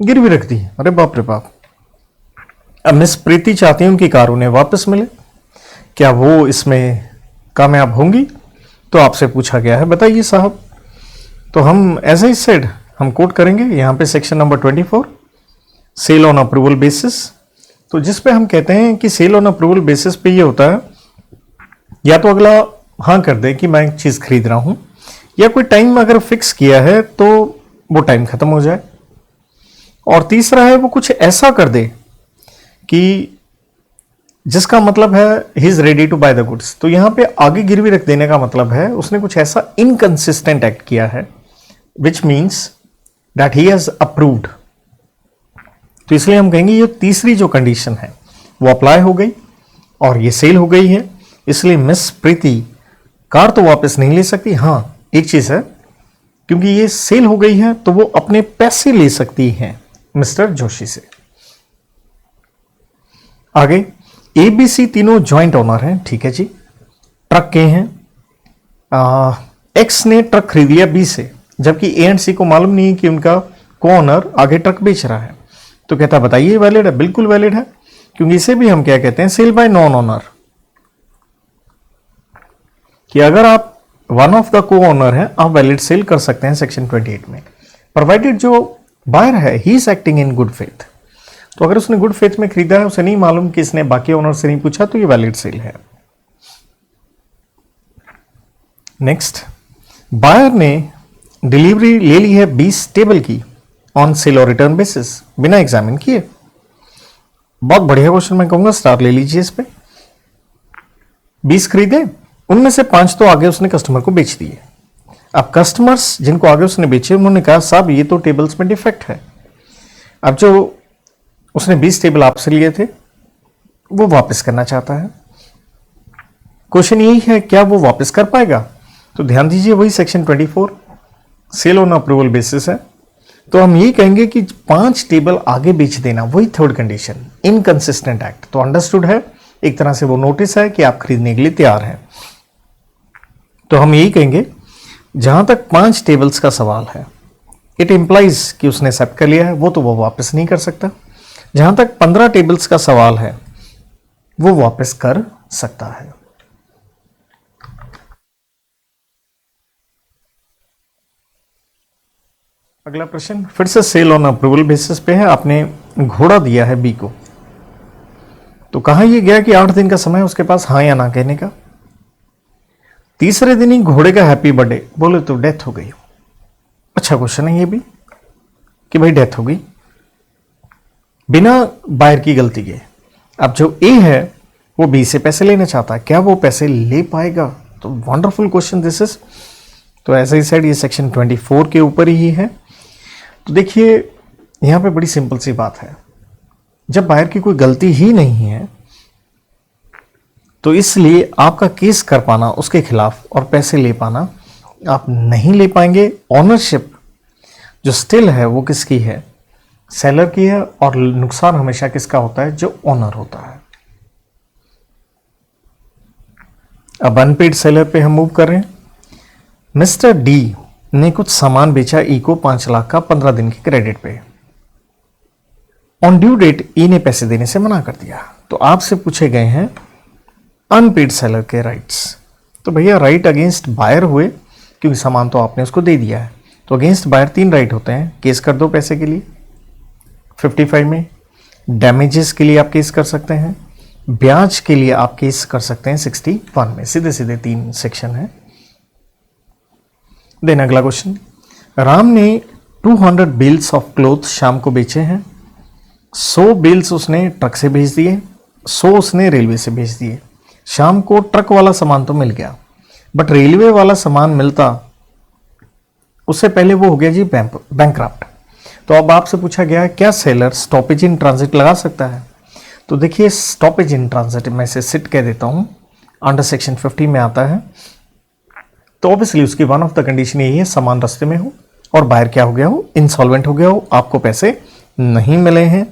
गिरवी रख दी। अरे बाप रे बाप। अब मिस प्रीति चाहती हैं उनकी कार उन्हें वापस मिले, क्या वो इसमें कामयाब होंगी? तो आपसे पूछा गया है, बताइए साहब। तो हम एज आई सेड हम कोट करेंगे यहां पे section number 24 sale on approval basis. तो जिस पे हम कहते हैं कि सेल ऑन अप्रूवल बेसिस पे ये होता है या तो अगला हाँ कर दे कि मैं एक चीज खरीद रहा हूं, या कोई टाइम अगर फिक्स किया है तो वो टाइम खत्म हो जाए, और तीसरा है वो कुछ ऐसा कर दे कि जिसका मतलब है he is ready to buy the goods. तो यहां पे आगे गिरवी रख देने का मतलब है उसने कुछ ऐसा इनकंसिस्टेंट एक्ट किया है which means that he has approved. तो इसलिए हम कहेंगे ये तीसरी जो कंडीशन है वो अप्लाई हो गई और ये सेल हो गई है, इसलिए मिस प्रीति कार तो वापस नहीं ले सकती। हाँ एक चीज है, क्योंकि ये सेल हो गई है तो वो अपने पैसे ले सकती हैं मिस्टर जोशी से। आगे एबीसी तीनों ज्वाइंट ओनर हैं, ठीक है जी, ट्रक के हैं। एक्स ने ट्रक खरीद लिया बी से, जबकि ए एंड सी को मालूम नहीं कि उनका को ओनर आगे ट्रक बेच रहा है। तो कहता बताइए वैलिड है, बिल्कुल वैलिड है, क्योंकि इसे भी हम क्या कहते हैं, सेल बाय नॉन ओनर, कि अगर आप वन ऑफ द को ओनर है आप वैलिड सेल कर सकते हैं सेक्शन 28 में, प्रोवाइडेड जो बायर है he is acting in good faith. तो अगर उसने गुड फेथ में खरीदा है, उसे नहीं मालूम कि इसने बाकी ओनर से नहीं पूछा, तो ये वैलिड सेल है। नेक्स्ट, बायर ने डिलीवरी ले ली है 20 टेबल की ऑन सेल और रिटर्न बेसिस, बिना एग्जामिन किए। बहुत बढ़िया क्वेश्चन, मैं कहूंगा स्टार ले लीजिए इस पे। 20 खरीदे, उनमें से 5 तो आगे उसने कस्टमर को बेच दिए। अब कस्टमर्स जिनको आगे उसने बेचे, उन्होंने कहा साहब ये तो टेबल्स में डिफेक्ट है। अब जो उसने 20 टेबल आपसे लिए थे वो वापस करना चाहता है। क्वेश्चन यही है, क्या वो वापस कर पाएगा? तो ध्यान दीजिए, वही section 24 sale on approval basis है। तो हम ये कहेंगे कि 5 टेबल आगे बेच देना, वही थर्ड कंडीशन, इनकंसिस्टेंट एक्ट। तो अंडरस्टूड है, एक तरह से वो नोटिस है कि आप खरीदने के लिए तैयार हैं। तो हम यही कहेंगे, जहां तक 5 टेबल्स का सवाल है, इट इंप्लाइज कि उसने एक्सेप्ट कर लिया है, वो तो वो वापस नहीं कर सकता। जहां तक 15 टेबल्स का सवाल है, वो वापस कर सकता है। अगला प्रश्न फिर से सेल ऑन अप्रूवल बेसिस पे है। आपने घोड़ा दिया है बी को, तो कहा यह गया कि 8 दिन का समय उसके पास हाँ या ना कहने का। तीसरे दिन ही घोड़े का हैप्पी बर्थडे बोले तो डेथ हो गई। अच्छा क्वेश्चन है ये भी कि भाई डेथ हो गई बिना बायर की गलती के। अब जो ए है वो बी से पैसे लेना चाहता है, क्या वो पैसे ले पाएगा? तो वंडरफुल क्वेश्चन दिस इज। तो ऐसा ही साइड ये सेक्शन 24 के ऊपर ही है। तो देखिए यहां पे बड़ी सिंपल सी बात है, जब बायर की कोई गलती ही नहीं है तो इसलिए आपका केस कर पाना उसके खिलाफ और पैसे ले पाना आप नहीं ले पाएंगे। ऑनरशिप जो स्टिल है वो किसकी है? सेलर की है, और नुकसान हमेशा किसका होता है? जो ओनर होता है। अब अनपेड सेलर पे हम मूव कर रहे हैं। मिस्टर डी ने कुछ सामान बेचा ई को 5 लाख का 15 दिन के क्रेडिट पे। ऑन ड्यू डेट ई ने पैसे देने से मना कर दिया। तो आपसे पूछे गए हैं अनपेड सेलर के राइट्स। तो भैया राइट अगेंस्ट बायर हुए, क्योंकि सामान तो आपने उसको दे दिया है। तो अगेंस्ट बायर 3 राइट होते हैं। केस कर दो पैसे के लिए 55 में, डैमेजेस के लिए आप केस कर सकते हैं, ब्याज के लिए आप केस कर सकते हैं 61 में। सीधे सीधे 3 सेक्शन है। देन अगला क्वेश्चन, राम ने 200 बिल्स ऑफ क्लोथ शाम को बेचे हैं। 100 बिल्स उसने ट्रक से भेज दिए, 100 उसने रेलवे से भेज दिए। शाम को ट्रक वाला सामान तो मिल गया, बट रेलवे वाला सामान मिलता उससे पहले वो हो गया जी बैंकक्रप्ट। तो अब आपसे पूछा गया है क्या सेलर स्टॉपेज इन ट्रांजिट लगा सकता है? तो देखिए स्टॉपेज इन ट्रांजिट मैं से सिट कह देता हूं, अंडर सेक्शन 50 में आता है। तो ऑब्वियसली उसकी वन ऑफ द कंडीशन यही है सामान रास्ते में हो और बायर क्या हो गया हो? इंसॉल्वेंट हो गया हो, आपको पैसे नहीं मिले हैं।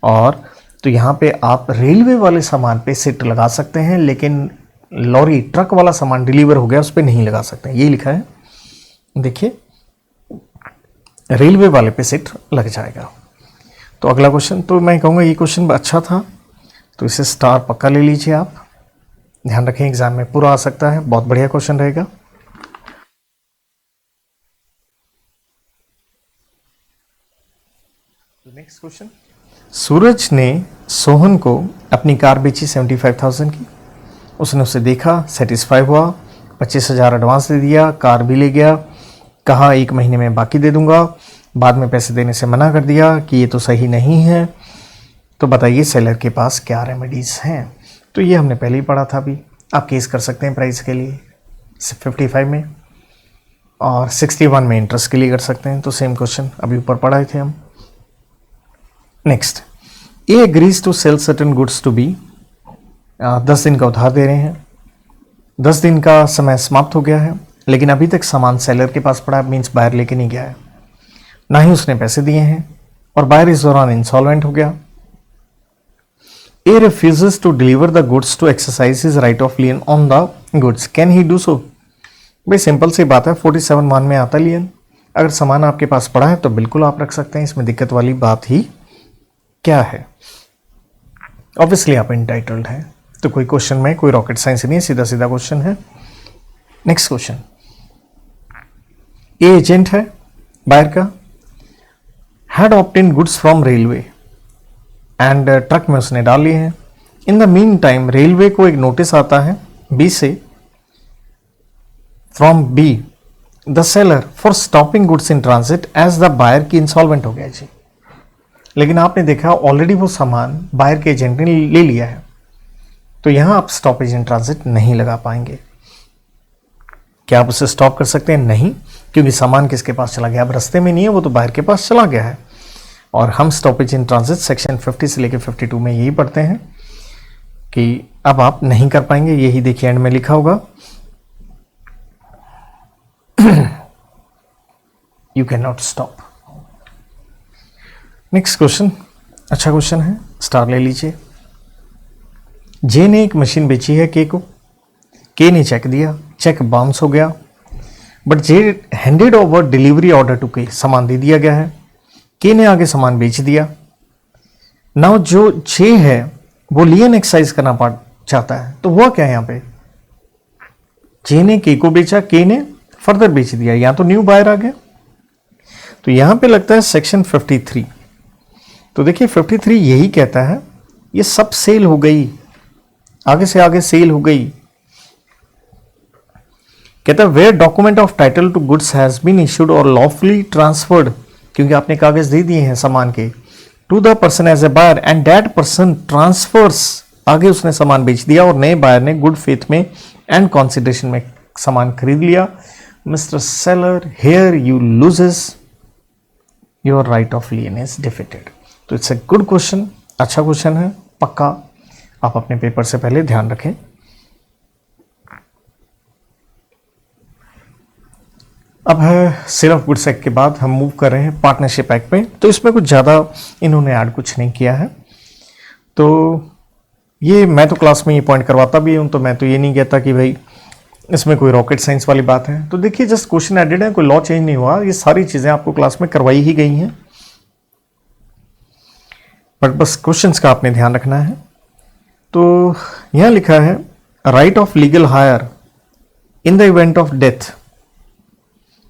और तो यहां पे आप रेलवे वाले सामान पे सिट लगा सकते हैं, लेकिन लॉरी ट्रक वाला सामान डिलीवर हो गया उस पर नहीं लगा सकते। ये लिखा है, देखिए रेलवे वाले पे सिट लग जाएगा। तो अगला क्वेश्चन, तो मैं कहूँगा ये क्वेश्चन अच्छा था, तो इसे स्टार पक्का ले लीजिए आप। ध्यान रखें एग्जाम में पूरा आ सकता है, बहुत बढ़िया क्वेश्चन रहेगा। नेक्स्ट क्वेश्चन, सूरज ने सोहन को अपनी कार बेची 75,000 की। उसने उसे देखा, सेटिस्फाई हुआ, 25,000 एडवांस दे दिया, कार भी ले गया, कहा 1 महीने में बाकी दे दूंगा। बाद में पैसे देने से मना कर दिया कि ये तो सही नहीं है। तो बताइए सेलर के पास क्या रेमेडीज हैं? तो ये हमने पहले ही पढ़ा था। अभी आप केस कर सकते हैं प्राइस के लिए 55 में, और 61 में इंटरेस्ट के लिए कर सकते हैं। तो सेम क्वेश्चन अभी ऊपर पढ़ाए थे हम। Next, A agrees to sell certain goods to be. 10 दिन का उधार दे रहे हैं, 10 दिन का समय समाप्त हो गया है, लेकिन अभी तक सामान सेलर के पास पड़ा है, मीन्स बायर लेके नहीं गया है, ना ही उसने पैसे दिए हैं, और बायर इस दौरान इंसॉल्वेंट हो गया। ए refuses to deliver the goods to exercise his right of lien on the goods. Can he do so? भाई सिंपल सी बात है, 47(1) में आता लियन। अगर सामान आपके पास पड़ा है तो बिल्कुल आप रख सकते हैं, इसमें दिक्कत वाली बात ही क्या है। ऑब्वियसली आप इंटाइटल्ड हैं, तो कोई क्वेश्चन में कोई रॉकेट साइंस नहीं है, सीधा सीधा क्वेश्चन है। नेक्स्ट क्वेश्चन, ए एजेंट है बायर का, had obtain goods from railway and truck में उसने डाल लिए हैं। In the meantime railway को एक नोटिस आता है बी से, from B the seller for stopping goods in transit as the buyer की इंसॉल्वेंट हो गया जी। लेकिन आपने देखा ऑलरेडी वो सामान बायर के एजेंट ने ले लिया है, तो यहां आप स्टॉपेज इन ट्रांजिट नहीं लगा पाएंगे। क्या आप उसे स्टॉप कर सकते हैं? नहीं, क्योंकि सामान किसके पास चला गया? अब रास्ते में नहीं है, वो तो बायर के पास चला गया है। और हम स्टॉपेज इन ट्रांजिट सेक्शन 50 से लेकर 52 में यही पढ़ते हैं कि अब आप नहीं कर पाएंगे। यही देखिए एंड में लिखा होगा, you can not stop. Next question, अच्छा क्वेश्चन है, स्टार ले लीजिए। जे ने एक मशीन बेची है के को, के ने चेक दिया, चेक बाउंस हो गया, but J handed over delivery order to K, सामान दे दिया गया है, के ने आगे सामान बेच दिया। नाउ जो जे है वो लियन एक्सरसाइज करना चाहता है, तो हुआ क्या है यहां पे? जे ने के को बेचा, के ने फर्दर बेच दिया, यहां तो न्यू बायर आ गया, तो यहां पे लगता है सेक्शन 53। तो देखिए 53 यही कहता है ये सब सेल हो गई, आगे से आगे सेल हो गई। कहता है where document of title to goods has been issued और लॉफुली ट्रांसफर्ड, क्योंकि आपने कागज दे दिए हैं सामान के, to the person as a buyer and that person transfers, आगे उसने सामान बेच दिया और नए बायर ने गुड फेथ में एंड कंसिडरेशन में सामान खरीद लिया। Mr seller here you loses your right of lien is defeated. तो इट्स ए गुड क्वेश्चन, अच्छा क्वेश्चन है, पक्का आप अपने पेपर से पहले ध्यान रखें। अब है सेल ऑफ गुड्स एक्ट के बाद हम मूव कर रहे हैं पार्टनरशिप एक्ट पे। तो इसमें कुछ ज़्यादा इन्होंने ऐड कुछ नहीं किया है, तो ये मैं तो क्लास में ये पॉइंट करवाता भी हूँ, तो मैं तो ये नहीं कहता कि भाई इसमें कोई रॉकेट साइंस वाली बात है। तो देखिए जस्ट क्वेश्चन एडेड है, कोई लॉ चेंज नहीं हुआ, ये सारी चीज़ें आपको क्लास में करवाई ही गई हैं, बट बस क्वेश्चंस का आपने ध्यान रखना है। तो यहां लिखा है right of legal heir in the event of death,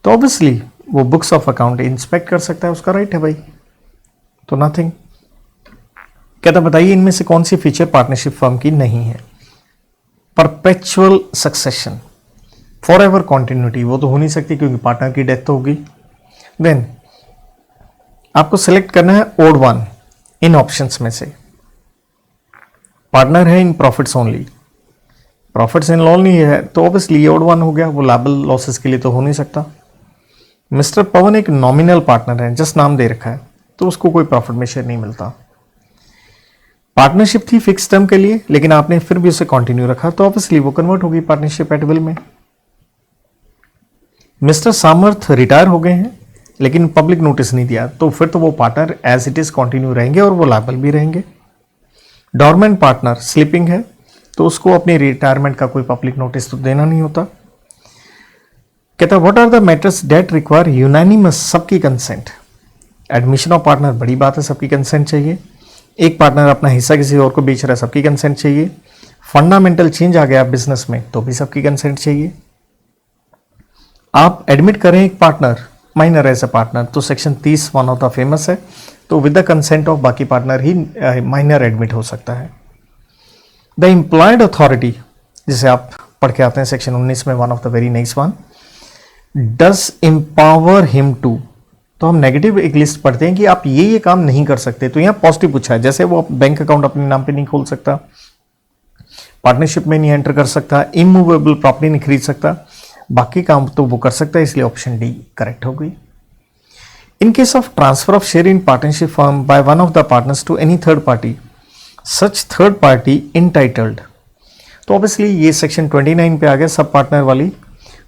तो ऑब्वियसली वो बुक्स ऑफ अकाउंट इंस्पेक्ट कर सकता है, उसका राइट है भाई, तो नथिंग। कहता बताइए इनमें से कौन सी फीचर पार्टनरशिप फर्म की नहीं है? Perpetual succession, for ever continuity, वो तो हो नहीं सकती क्योंकि पार्टनर की डेथ तो होगी। देन आपको सिलेक्ट करना है ओड वन इन ऑप्शंस में से। पार्टनर है इन प्रॉफिट्स ओनली, प्रॉफिट्स इन लॉस नहीं है, तो ऑब्वियसली ये ओड वन हो गया, वो लायबल लॉसेस के लिए तो हो नहीं सकता। मिस्टर पवन एक नॉमिनल पार्टनर है, जस्ट नाम दे रखा है, तो उसको कोई प्रॉफिट में शेयर नहीं मिलता। पार्टनरशिप थी फिक्स टर्म के लिए, लेकिन आपने फिर भी उसे कंटिन्यू रखा, तो ऑब्वियसली वो कन्वर्ट होगी पार्टनरशिप एट विल में। मिस्टर सामर्थ रिटायर हो गए हैं लेकिन पब्लिक नोटिस नहीं दिया, तो फिर तो वो partner as it is continue रहेंगे और वो लायबल भी रहेंगे। डॉर्मेंट पार्टनर स्लीपिंग है, तो उसको अपनी रिटायरमेंट का कोई पब्लिक नोटिस तो देना नहीं होता। कहता what are the matters that require unanimous, सबकी कंसेंट। एडमिशन ऑफ पार्टनर बड़ी बात है, सबकी कंसेंट चाहिए। एक पार्टनर अपना हिस्सा किसी और को बेच रहा है, सबकी कंसेंट चाहिए। फंडामेंटल चेंज आ गया बिजनेस में, तो भी सबकी कंसेंट चाहिए। आप एडमिट करें एक partner minor as a partner, तो section 30 one of the famous है, तो विद द कंसेंट ऑफ बाकी पार्टनर ही माइनर एडमिट हो सकता है। द एम्प्लॉयड अथॉरिटी, जिसे आप पढ़ के आते हैं सेक्शन 19 में, one of the very nice one, does empower him to, तो हम नेगेटिव एक लिस्ट पढ़ते हैं कि आप ये काम नहीं कर सकते, तो यहां पॉजिटिव पूछा है, जैसे वो बैंक अकाउंट अपने नाम पे नहीं खोल सकता, पार्टनरशिप में नहीं एंटर कर सकता, इमूवेबल प्रॉपर्टी नहीं खरीद सकता, बाकी काम तो वो कर सकता है, इसलिए ऑप्शन डी करेक्ट हो गई। In case of transfer of share in partnership firm by one of the partners to any third party, such third party entitled, तो ऑब्वियसली ये सेक्शन 29 पे आ गया सब पार्टनर वाली,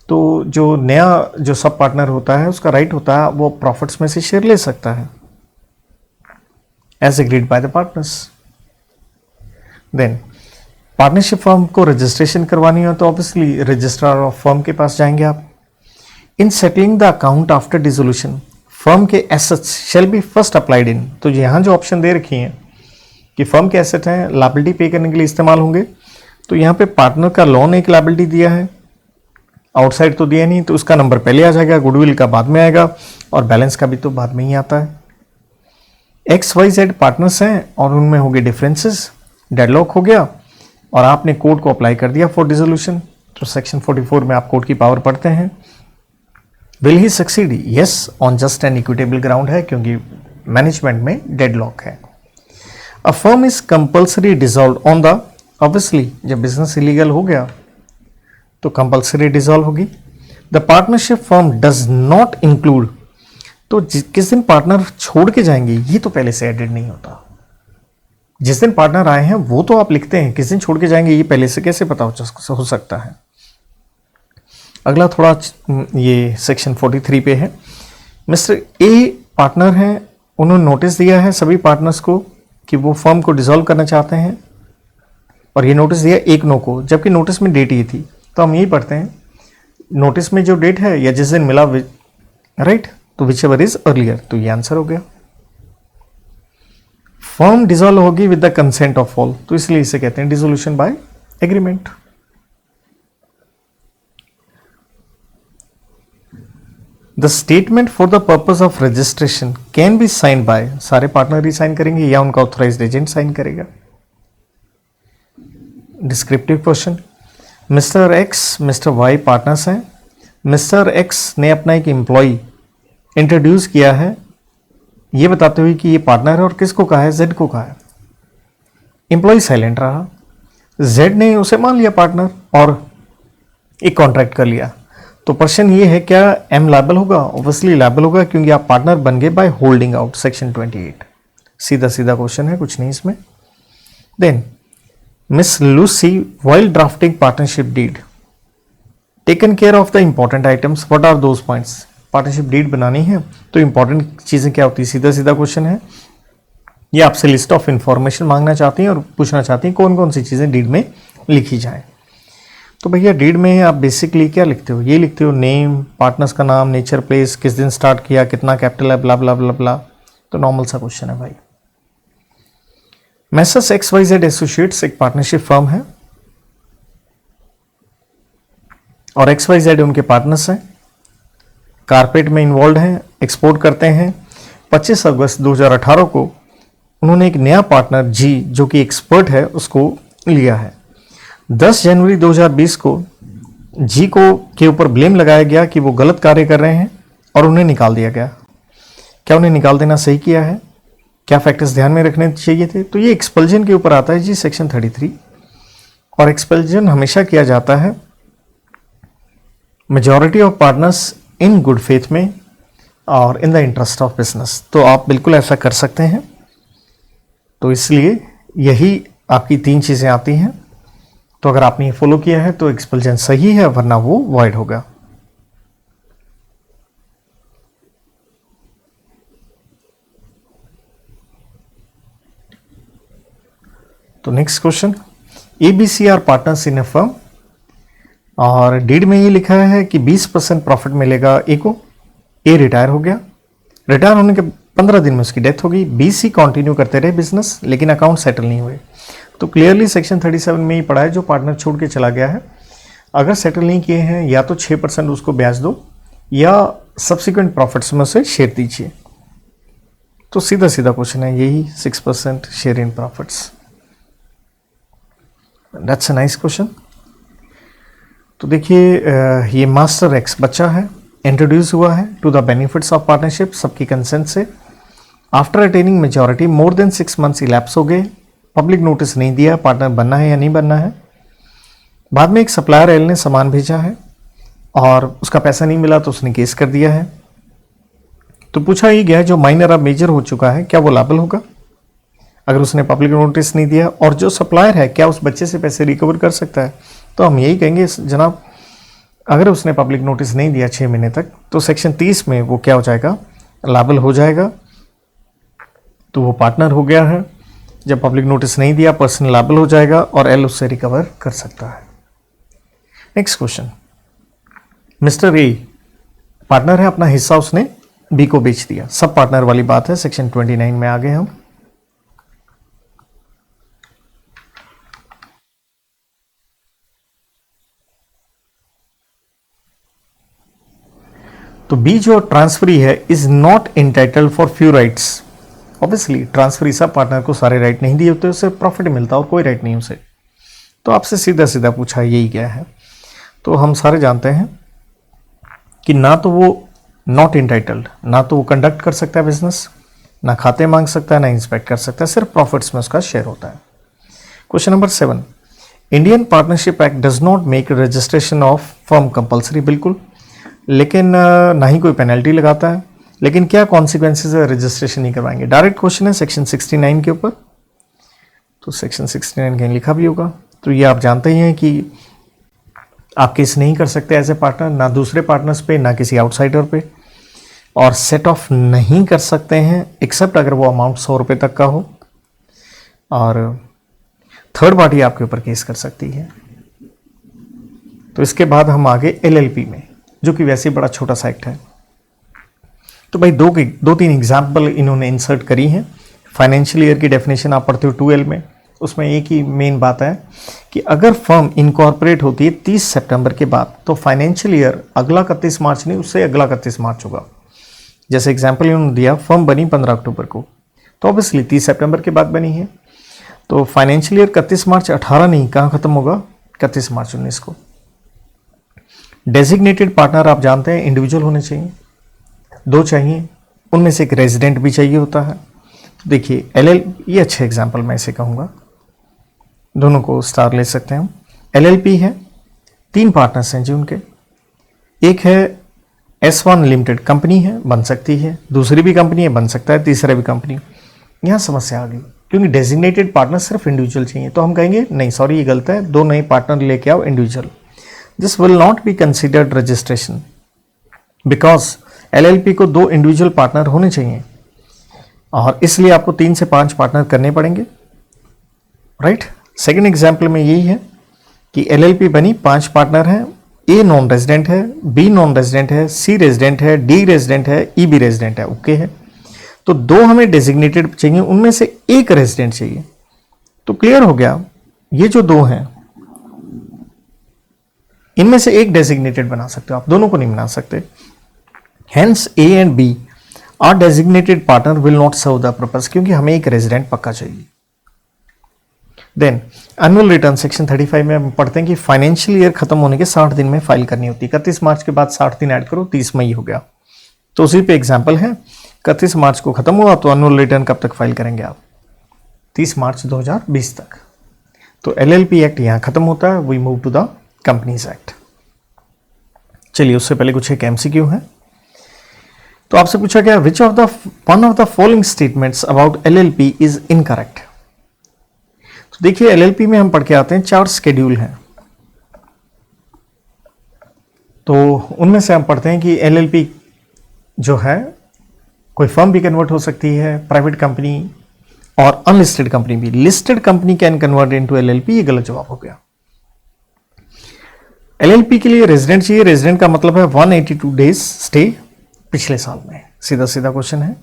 तो जो नया जो सब पार्टनर होता है उसका राइट होता है वो प्रॉफिट्स में से शेयर ले सकता है as agreed by the partners. Then partnership firm को रजिस्ट्रेशन करवानी हो तो ऑब्वियसली रजिस्ट्रार ऑफ फर्म के पास जाएंगे आप। In settling the account after dissolution firm के assets shall be first applied in. तो यहाँ जो ऑप्शन दे रखी हैं कि फर्म के एसेट हैं लायबिलिटी पे करने के लिए इस्तेमाल होंगे, तो यहाँ पे पार्टनर का लोन एक लायबिलिटी दिया है, आउटसाइड तो दिया नहीं, तो उसका नंबर पहले आ जाएगा, गुडविल का बाद में आएगा और बैलेंस का भी तो बाद में ही आता है। XYZ पार्टनर्स हैं और उनमें हो गए डिफरेंसेस, डेडलॉक हो गया और आपने कोड को अप्लाई कर दिया फॉर डिसोल्यूशन। तो सेक्शन 44 में आप कोड की पावर पढ़ते हैं। Will he succeed? Yes, on just and equitable ground है, क्योंकि मैनेजमेंट में डेडलॉक है। A firm is compulsory dissolve on the, obviously जब बिजनेस इलीगल हो गया तो कंपल्सरी डिसॉल्व होगी। The partnership firm does not include, तो किस दिन पार्टनर छोड़ के जाएंगे ये तो पहले से एडेड नहीं होता। जिस दिन पार्टनर आए हैं वो तो आप लिखते हैं, किस दिन छोड़ के जाएंगे ये पहले से कैसे पता हो सकता है। अगला थोड़ा ये सेक्शन 43 पे है। मिस्टर ए पार्टनर हैं, उन्होंने नोटिस दिया है सभी पार्टनर्स को कि वो फर्म को डिसॉल्व करना चाहते हैं और ये नोटिस दिया 1/9 को, जबकि नोटिस में डेट ये थी। तो हम यही पढ़ते हैं नोटिस में जो डेट है या जिस दिन मिला, राइट, तो विच एवर इज अर्लियर, तो ये आंसर हो गया। फर्म डिसॉल्व होगी with the consent of all, तो इसलिए इसे कहते हैं dissolution by agreement. The statement for the purpose of registration can be sign by, सारे पार्टनर ही साइन करेंगे या उनका ऑथराइज्ड एजेंट साइन करेगा। Descriptive question, Mr X Mr Y partners हैं। मिस्टर एक्स ने अपना एक एम्प्लॉय इंट्रोड्यूस किया है ये बताते हुए कि ये पार्टनर है, और किसको कहा है? जेड को कहा है। एम्प्लॉय साइलेंट रहा, जेड ने उसे मान लिया पार्टनर और एक कॉन्ट्रैक्ट कर लिया। तो प्रश्न ये है क्या एम लायबल होगा? ऑब्वियसली लायबल होगा, क्योंकि आप पार्टनर बन गए बाय होल्डिंग आउट, सेक्शन 28। सीधा सीधा क्वेश्चन है, कुछ नहीं इसमें। Then Miss Lucy while drafting partnership deed taken care of the important items, what are those points? Partnership deed बनानी है तो इंपॉर्टेंट चीजें क्या होती है? सीधा सीधा क्वेश्चन है। ये आपसे लिस्ट ऑफ इंफॉर्मेशन मांगना चाहती हैं और पूछना चाहती हैं कौन कौन सी चीजें डीड में लिखी जाए। तो भैया डीड में आप बेसिकली क्या लिखते हो? ये लिखते हो नेम, पार्टनर्स का नाम, नेचर, प्लेस, किस दिन स्टार्ट किया, कितना कैपिटल है, ब्ला ब्ला ब्ला ब्ला। तो नॉर्मल सा क्वेश्चन है भाई। मेसर्स XYZ एसोसिएट्स एक पार्टनरशिप फर्म है और XYZ उनके पार्टनर्स हैं, कारपेट में इन्वॉल्व हैं, एक्सपोर्ट करते हैं। 25 अगस्त 2018 को उन्होंने एक नया पार्टनर जी जो कि एक्सपर्ट है उसको लिया है। 10 जनवरी 2020 को जी को के ऊपर ब्लेम लगाया गया कि वो गलत कार्य कर रहे हैं और उन्हें निकाल दिया गया। क्या उन्हें निकाल देना सही किया है? क्या फैक्टर्स ध्यान में रखने चाहिए थे? तो ये एक्सपल्जन के ऊपर आता है जी, सेक्शन 33। और एक्सपल्जन हमेशा किया जाता है majority of partners in good faith में और in the interest of business. तो आप बिल्कुल ऐसा कर सकते हैं। तो इसलिए यही आपकी 3 चीजें आती हैं। तो अगर आपने ये फॉलो किया है तो एक्सपल्जन सही है, वरना वो वॉइड होगा। तो next question, ABC are partners in a firm और डीड में ये लिखा है कि 20% प्रॉफिट मिलेगा ए को। ए रिटायर हो गया, रिटायर होने के 15 दिन में उसकी डेथ हो गई। BC कंटिन्यू करते रहे बिजनेस, लेकिन अकाउंट सेटल नहीं हुए। तो क्लियरली सेक्शन 37 में ही पढ़ा है, जो पार्टनर छोड़ के चला गया है अगर सेटल नहीं किए हैं या तो 6% उसको ब्याज दो या सब्सिक्वेंट प्रॉफिट्स में से शेयर दीजिए। तो सीधा सीधा क्वेश्चन है यही, 6% share in profits. That's a nice question. तो देखिए ये मास्टर एक्स बच्चा है, इंट्रोड्यूस हुआ है to the benefits of partnership सबकी कंसेंट से। After attaining majority more than 6 months elapse हो गए, पब्लिक नोटिस नहीं दिया पार्टनर बनना है या नहीं बनना है। बाद में एक सप्लायर एल ने सामान भेजा है और उसका पैसा नहीं मिला तो उसने केस कर दिया है। तो पूछा ही गया जो माइनर अब मेजर हो चुका है क्या वो लायबल होगा अगर उसने पब्लिक नोटिस नहीं दिया, और जो सप्लायर है क्या उस बच्चे से पैसे रिकवर कर सकता है? तो हम यही कहेंगे जनाब अगर उसने पब्लिक नोटिस नहीं दिया 6 महीने तक तो सेक्शन 30 में वो क्या हो जाएगा? लायबल हो जाएगा। तो वो पार्टनर हो गया है। जब पब्लिक नोटिस नहीं दिया पर्सन लायबल हो जाएगा और एल उससे रिकवर कर सकता है। Next question, mister A partner है, अपना हिस्सा उसने बी को बेच दिया, सब पार्टनर वाली बात है। सेक्शन 29 में आ गए हम। तो बी जो ट्रांसफरी है is not entitled for few rights. Obviously transferee sub partner को सारे राइट नहीं दिए होते, उसे प्रॉफिट मिलता और कोई राइट नहीं उसे। तो आपसे सीधा सीधा पूछा यही क्या है। तो हम सारे जानते हैं कि ना तो वो नॉट इंटाइटल्ड, ना तो वो कंडक्ट कर सकता है बिजनेस, ना खाते मांग सकता है, ना इंस्पेक्ट कर सकता है, सिर्फ प्रॉफिट्स में उसका शेयर होता है। Question number 7, Indian partnership act does not make registration of firm compulsory. बिल्कुल, लेकिन ना ही कोई पेनल्टी लगाता है, लेकिन क्या कॉन्सिक्वेंसेज है रजिस्ट्रेशन नहीं करवाएंगे। डायरेक्ट क्वेश्चन है सेक्शन 69 के ऊपर, तो सेक्शन 69 कहीं लिखा भी होगा। तो ये आप जानते ही हैं कि आप केस नहीं कर सकते एज ए पार्टनर, ना दूसरे पार्टनर्स पे, ना किसी आउटसाइडर पे, और सेट ऑफ नहीं कर सकते हैं एक्सेप्ट अगर वो अमाउंट 100 रुपये तक का हो, और थर्ड पार्टी आपके ऊपर केस कर सकती है। तो इसके बाद हम आगे एलएलपी में, जो कि वैसे बड़ा छोटा सा एक्ट है। तो भाई दो तीन एग्जाम्पल इन्होंने इंसर्ट करी हैं। फाइनेंशियल ईयर की डेफिनेशन आप पढ़ते हो 12 में, उसमें एक ही मेन बात है कि अगर फर्म इनकॉर्पोरेट होती है 30 सितंबर के बाद, तो फाइनेंशियल ईयर अगला 31 मार्च नहीं, उससे अगला 31 मार्च होगा। जैसे एग्जाम्पल इन्होंने दिया, फर्म बनी 15 अक्टूबर को, तो ऑब्वियसली 30 सितंबर के बाद बनी है, तो फाइनेंशियल ईयर 31 मार्च 18 नहीं, कहाँ खत्म होगा, 31 मार्च 19 को। डेजिग्नेटेड पार्टनर आप जानते हैं इंडिविजुअल होने चाहिए, 2 चाहिए, उनमें से एक रेजिडेंट भी चाहिए होता है। तो देखिए एलएल, ये अच्छे एग्जाम्पल मैं इसे कहूँगा, दोनों को स्टार ले सकते हैं हम। एलएलपी है, 3 पार्टनर्स हैं जी उनके, एक है S1 लिमिटेड कंपनी है, बन सकती है, दूसरी भी कंपनी है, बन सकता है, तीसरा भी कंपनी। यहाँ समस्या आ गई क्योंकि डेजिग्नेटेड पार्टनर सिर्फ इंडिविजुअल चाहिए, तो हम कहेंगे नहीं सॉरी ये गलत है, 2 नए पार्टनर लेके आओ individual. This will not be considered registration because LLP को 2 इंडिविजुअल पार्टनर होने चाहिए, और इसलिए आपको 3 से 5 पार्टनर करने पड़ेंगे, राइट। सेकेंड एग्जाम्पल में यही है कि एलएलपी बनी, 5 पार्टनर हैं, ए नॉन रेजिडेंट है, बी नॉन रेजिडेंट है, सी रेजिडेंट है, डी रेजिडेंट है, ई भी रेजिडेंट है, ओके है। तो 2 हमें डेजिग्नेटेड चाहिए, उनमें से एक रेजिडेंट चाहिए। तो क्लियर हो गया, ये जो 2 हैं इनमें से एक डेजिग्नेटेड बना सकते हो आप, दोनों को नहीं बना सकते। Hence A and B are designated partner will not serve the purpose, क्योंकि हमें एक रेजिडेंट पक्का चाहिए। देन एनुअल रिटर्न सेक्शन 35 में हम पढ़ते हैं कि फाइनेंशियल ईयर खत्म होने के 60 दिन में फाइल करनी होती है। 31 मार्च के बाद 60 दिन ऐड करो, 30 मई हो गया। तो उसी पे एग्जाम्पल है, 31 मार्च को खत्म हुआ तो एनुअल रिटर्न कब तक फाइल करेंगे आप, 30 मार्च 2020 तक। तो एलएलपी एक्ट यहां खत्म होता है, we move to the companies act. चलिए उससे पहले कुछ एक एमसीक्यू है। तो आपसे पूछा गया which of the one of the following statements about LLP is incorrect. तो देखिए एलएलपी में हम पढ़ के आते हैं 4 शेड्यूल हैं, तो उनमें से हम पढ़ते हैं कि एलएलपी जो है कोई फर्म भी कन्वर्ट हो सकती है, प्राइवेट कंपनी और अनलिस्टेड कंपनी भी। Listed company can convert into LLP, ये गलत जवाब हो गया। एलएलपी के लिए रेजिडेंट चाहिए, रेजिडेंट का मतलब है 182 डेज स्टे पिछले साल में, सीधा सीधा क्वेश्चन है।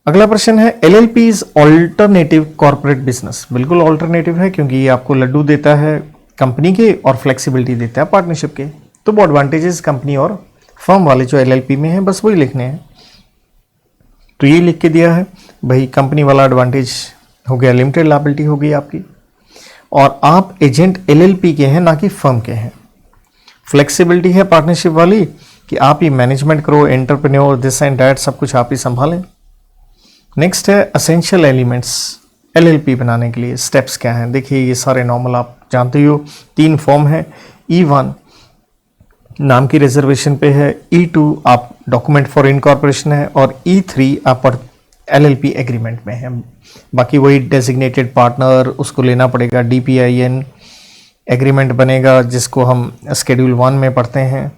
अगला प्रश्न है LLP is alternative corporate business. बिल्कुल ऑल्टरनेटिव है, क्योंकि ये आपको लड्डू देता है कंपनी के और फ्लेक्सिबिलिटी देता है पार्टनरशिप के। तो वो एडवांटेजेस कंपनी और फर्म वाले जो एलएलपी में है बस वही लिखने हैं। तो ये लिख के दिया है भाई, कंपनी वाला एडवांटेज हो गया, लिमिटेड लायबिलिटी हो गई आपकी, और आप एजेंट एलएलपी के हैं ना कि फर्म के हैं। फ्लेक्सिबिलिटी है पार्टनरशिप वाली कि आप ही मैनेजमेंट करो, एंटरप्रेन्योर दिस एंड दैट सब कुछ आप ही संभालें। नेक्स्ट है असेंशियल एलिमेंट्स एलएलपी बनाने के लिए स्टेप्स क्या हैं। देखिए ये सारे नॉर्मल आप जानते हो, 3 फॉर्म है। E1 नाम की रिजर्वेशन पे है, E2 आप डॉक्यूमेंट फॉर इनकॉर्पोरेशन है, और E3 आप एलएलपी एग्रीमेंट में है। बाकी वही डेजिग्नेटेड पार्टनर, उसको लेना पड़ेगा, DPIN एग्रीमेंट बनेगा जिसको हम शेड्यूल 1 में पढ़ते हैं।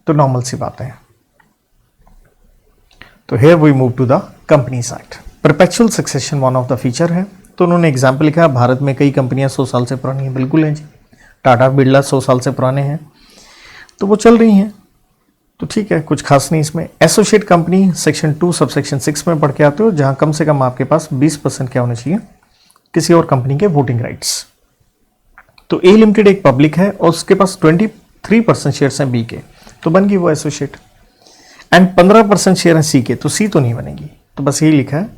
तो नॉर्मल सी बातें हैं। तो here we move to the companies act. Perpetual succession one of the feature है। तो उन्होंने एग्जाम्पल लिखा, भारत में कई कंपनियां 100 साल से पुरानी हैं। बिल्कुल हैं जी, टाटा बिरला 100 साल से पुराने हैं, तो वो चल रही हैं। तो ठीक है, कुछ खास नहीं इसमें। Associate company section 2 sub section 6 में पढ़ के आते हो, जहां कम से कम आपके पास 20% क्या होने चाहिए, किसी और कंपनी के वोटिंग राइट्स। तो ए लिमिटेड एक पब्लिक है और उसके पास 23% शेयर्स हैं बी के, तो बन गई वो एसोसिएट। एंड 15% शेयर है सी के, तो सी तो नहीं बनेगी, तो बस यही लिखा है,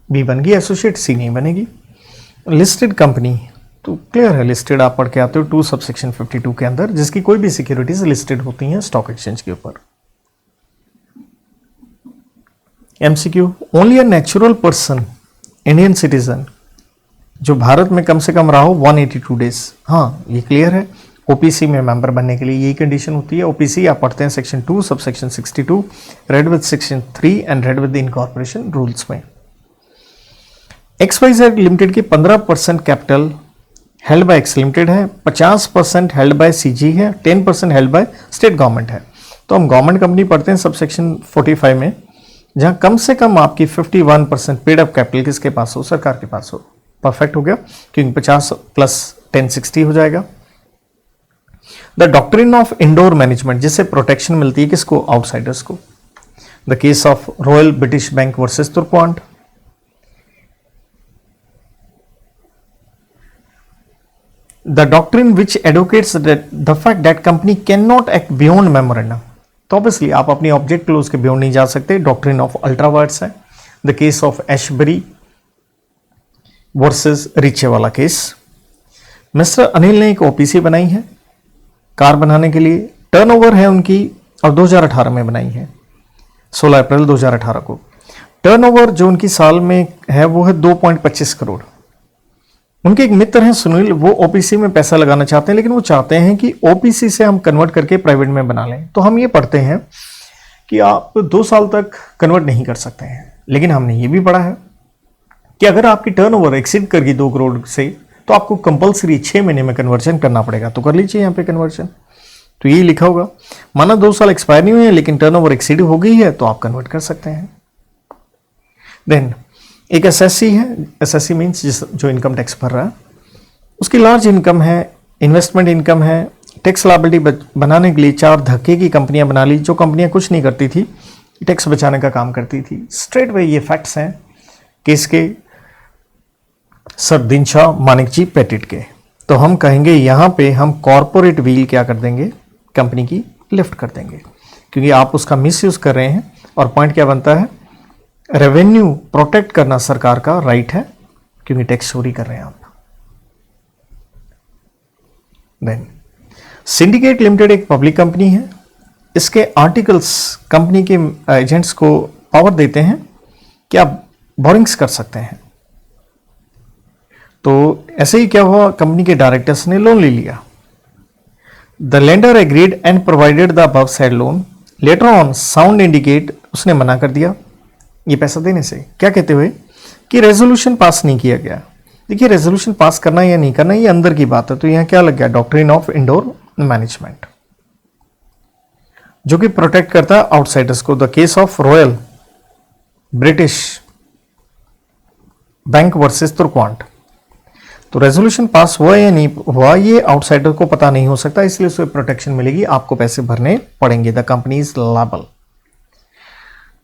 बी बन गई एसोसिएट, सी नहीं बनेगी। लिस्टेड कंपनी, तो क्लियर है, लिस्टेड आप पढ़ के आते हो 2 सब सेक्शन 52 के अंदर, जिसकी कोई भी सिक्योरिटीज लिस्टेड होती हैं स्टॉक एक्सचेंज के ऊपर। MCQ, only a natural person, Indian citizen, जो भारत में कम से कम रहा हो 182 डेज। हाँ, ये क्लियर है, ओपीसी में मेंबर बनने के लिए यही कंडीशन होती है। ओपीसी आप पढ़ते हैं section 2 sub section 62, read with section 3 and read with incorporation rules में। XYZ लिमिटेड की 15% capital held by x limited है, 50% हेल्ड बाय सीजी है, 10% हेल्ड बाय स्टेट गवर्नमेंट है। तो हम गवर्नमेंट कंपनी पढ़ते हैं सब सेक्शन 45 में, जहां कम से कम आपकी 51% पेड अप कैपिटल किसके पास हो, सरकार के पास हो। परफेक्ट हो गया, क्योंकि 50 प्लस 10 60 हो जाएगा। The doctrine of indoor management, जिससे प्रोटेक्शन मिलती है किसको, आउटसाइडर्स को। The case of Royal British Bank versus Turquand. The doctrine which advocates that the fact that company cannot act beyond memorandum, तो ऑब्वियसली आप अपनी ऑब्जेक्ट क्लोज के बियॉन्ड नहीं जा सकते, डॉक्ट्रिन ऑफ अल्ट्रावायर्स है। The case of Ashbury versus Riche वाला केस। मिस्टर अनिल ने एक ओपीसी बनाई है कार बनाने के लिए, टर्नओवर है उनकी और 2018 में बनाई है, 16 अप्रैल 2018 को। टर्नओवर जो उनकी साल में है वो है 2.25 करोड़। उनके एक मित्र हैं सुनील, वो ओपीसी में पैसा लगाना चाहते हैं, लेकिन वो चाहते हैं कि ओपीसी से हम कन्वर्ट करके प्राइवेट में बना लें। तो हम ये पढ़ते हैं कि आप 2 साल तक कन्वर्ट नहीं कर सकते हैं, लेकिन हमने ये भी पढ़ा है कि अगर आपकी टर्नओवर एक्सीड कर गई 2 करोड़ से, तो आपको कंपलसरी 6 महीने में कन्वर्जन करना पड़ेगा। तो कर लीजिए यहाँ पे कन्वर्जन, तो यही लिखा होगा, माना 2 साल एक्सपायर नहीं हुए हैं लेकिन टर्नओवर एक्सीड हो गई है, तो आप कन्वर्ट कर सकते हैं। देन एक एसएससी है, एसएससी मीन्स जो इनकम टैक्स भर रहा है, उसकी लार्ज इनकम है, इन्वेस्टमेंट इनकम है, टैक्स लायबिलिटी बनाने के लिए 4 धक्के की कंपनियां बना ली, जो कंपनियां कुछ नहीं करती थी, टैक्स बचाने का काम करती थी। स्ट्रेट वे ये फैक्ट्स हैं किसके, सर दिनशा मानिक जी पेटिट के। तो हम कहेंगे यहां पे हम कॉर्पोरेट व्हील क्या कर देंगे, कंपनी की लिफ्ट कर देंगे, क्योंकि आप उसका मिसयूज कर रहे हैं। और पॉइंट क्या बनता है, रेवेन्यू प्रोटेक्ट करना सरकार का राइट है, क्योंकि टैक्स चोरी कर रहे हैं आप। देन सिंडिकेट लिमिटेड एक पब्लिक कंपनी है, इसके आर्टिकल्स कंपनी के एजेंट्स को पावर देते हैं कि आप बोरिंग्स कर सकते हैं। तो ऐसे ही क्या हुआ, कंपनी के डायरेक्टर्स ने लोन ले लिया। The lender agreed and provided the above said loan, later on sound indicate, उसने मना कर दिया ये पैसा देने से, क्या कहते हुए कि रेजोल्यूशन पास नहीं किया गया। देखिए रेजोल्यूशन पास करना या नहीं करना ये अंदर की बात है, तो यहां क्या लग गया, डॉक्ट्रिन ऑफ इंडोर मैनेजमेंट, जो कि प्रोटेक्ट करता है आउटसाइडर्स को। The case of Royal British Bank versus Turquand, तो रेजोल्यूशन पास हुआ या नहीं हुआ ये आउटसाइडर को पता नहीं हो सकता, इसलिए उसे प्रोटेक्शन मिलेगी, आपको पैसे भरने पड़ेंगे। द कंपनी इज लायबल,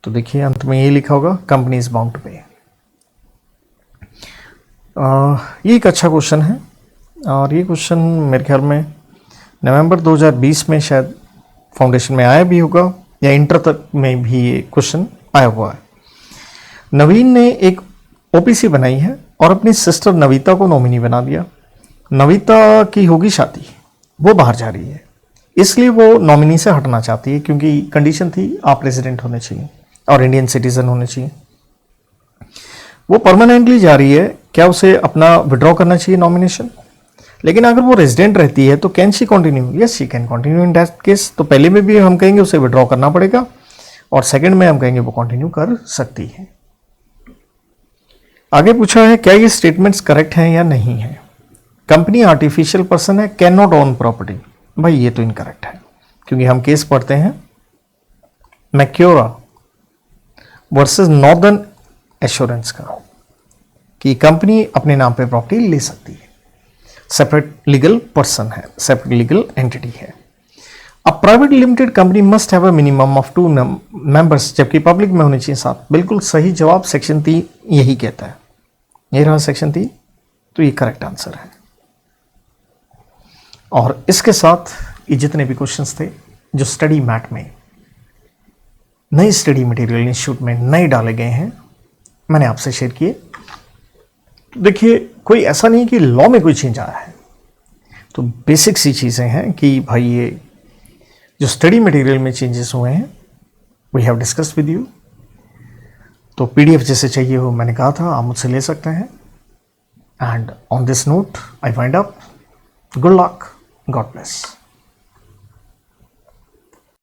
तो देखिए अंत में ये लिखा होगा, कंपनी इज बाउंड टू पे। ये एक अच्छा क्वेश्चन है, और ये क्वेश्चन मेरे ख्याल में नवंबर 2020 में शायद फाउंडेशन में आया भी होगा, या इंटर तक में भी ये क्वेश्चन आया हुआ है। नवीन ने एक ओपीसी बनाई है और अपनी सिस्टर नविता को नॉमिनी बना दिया। नविता की होगी शादी, वो बाहर जा रही है, इसलिए वो नॉमिनी से हटना चाहती है, क्योंकि कंडीशन थी आप रेजिडेंट होने चाहिए और इंडियन सिटीजन होने चाहिए। वो परमानेंटली जा रही है, क्या उसे अपना विड्रॉ करना चाहिए नॉमिनेशन? लेकिन अगर वो रेजिडेंट रहती है तो can she continue? Yes she can continue in that case. तो पहले में भी हम कहेंगे उसे विड्रॉ करना पड़ेगा, और सेकंड में हम कहेंगे वो कंटिन्यू कर सकती है। आगे पूछा है क्या ये स्टेटमेंट्स करेक्ट हैं या नहीं है। कंपनी आर्टिफिशियल पर्सन है, कैन नॉट ओन प्रॉपर्टी, भाई ये तो इनकरेक्ट है, क्योंकि हम केस पढ़ते हैं मैक्योरा वर्सेस नॉर्दर्न एश्योरेंस का, कि कंपनी अपने नाम पे प्रॉपर्टी ले सकती है, सेपरेट लीगल पर्सन है, सेपरेट लीगल एंटिटी है। A private limited company must have a minimum of 2 members, जबकि पब्लिक में होने चाहिए 7। बिल्कुल सही जवाब सेक्शन 3 यही कहता है। ये रहा सेक्शन 3, तो ये करेक्ट आंसर है। और इसके साथ ये जितने भी क्वेश्चंस थे जो स्टडी मैट में नए स्टडी मटेरियल इंस्टीट्यूट में नए डाले गए हैं, मैंने आपसे शेयर किए। तो देखिए, कोई ऐसा नहीं कि लॉ में कोई चेंज आया है, तो बेसिक सी चीज़ें हैं कि भाई ये जो स्टडी मटेरियल में चेंजेस हुए हैं we have discussed with you. तो पीडीएफ जैसे चाहिए हो, मैंने कहा था आप मुझसे ले सकते हैं। And on this note I wind up. Good luck, God bless.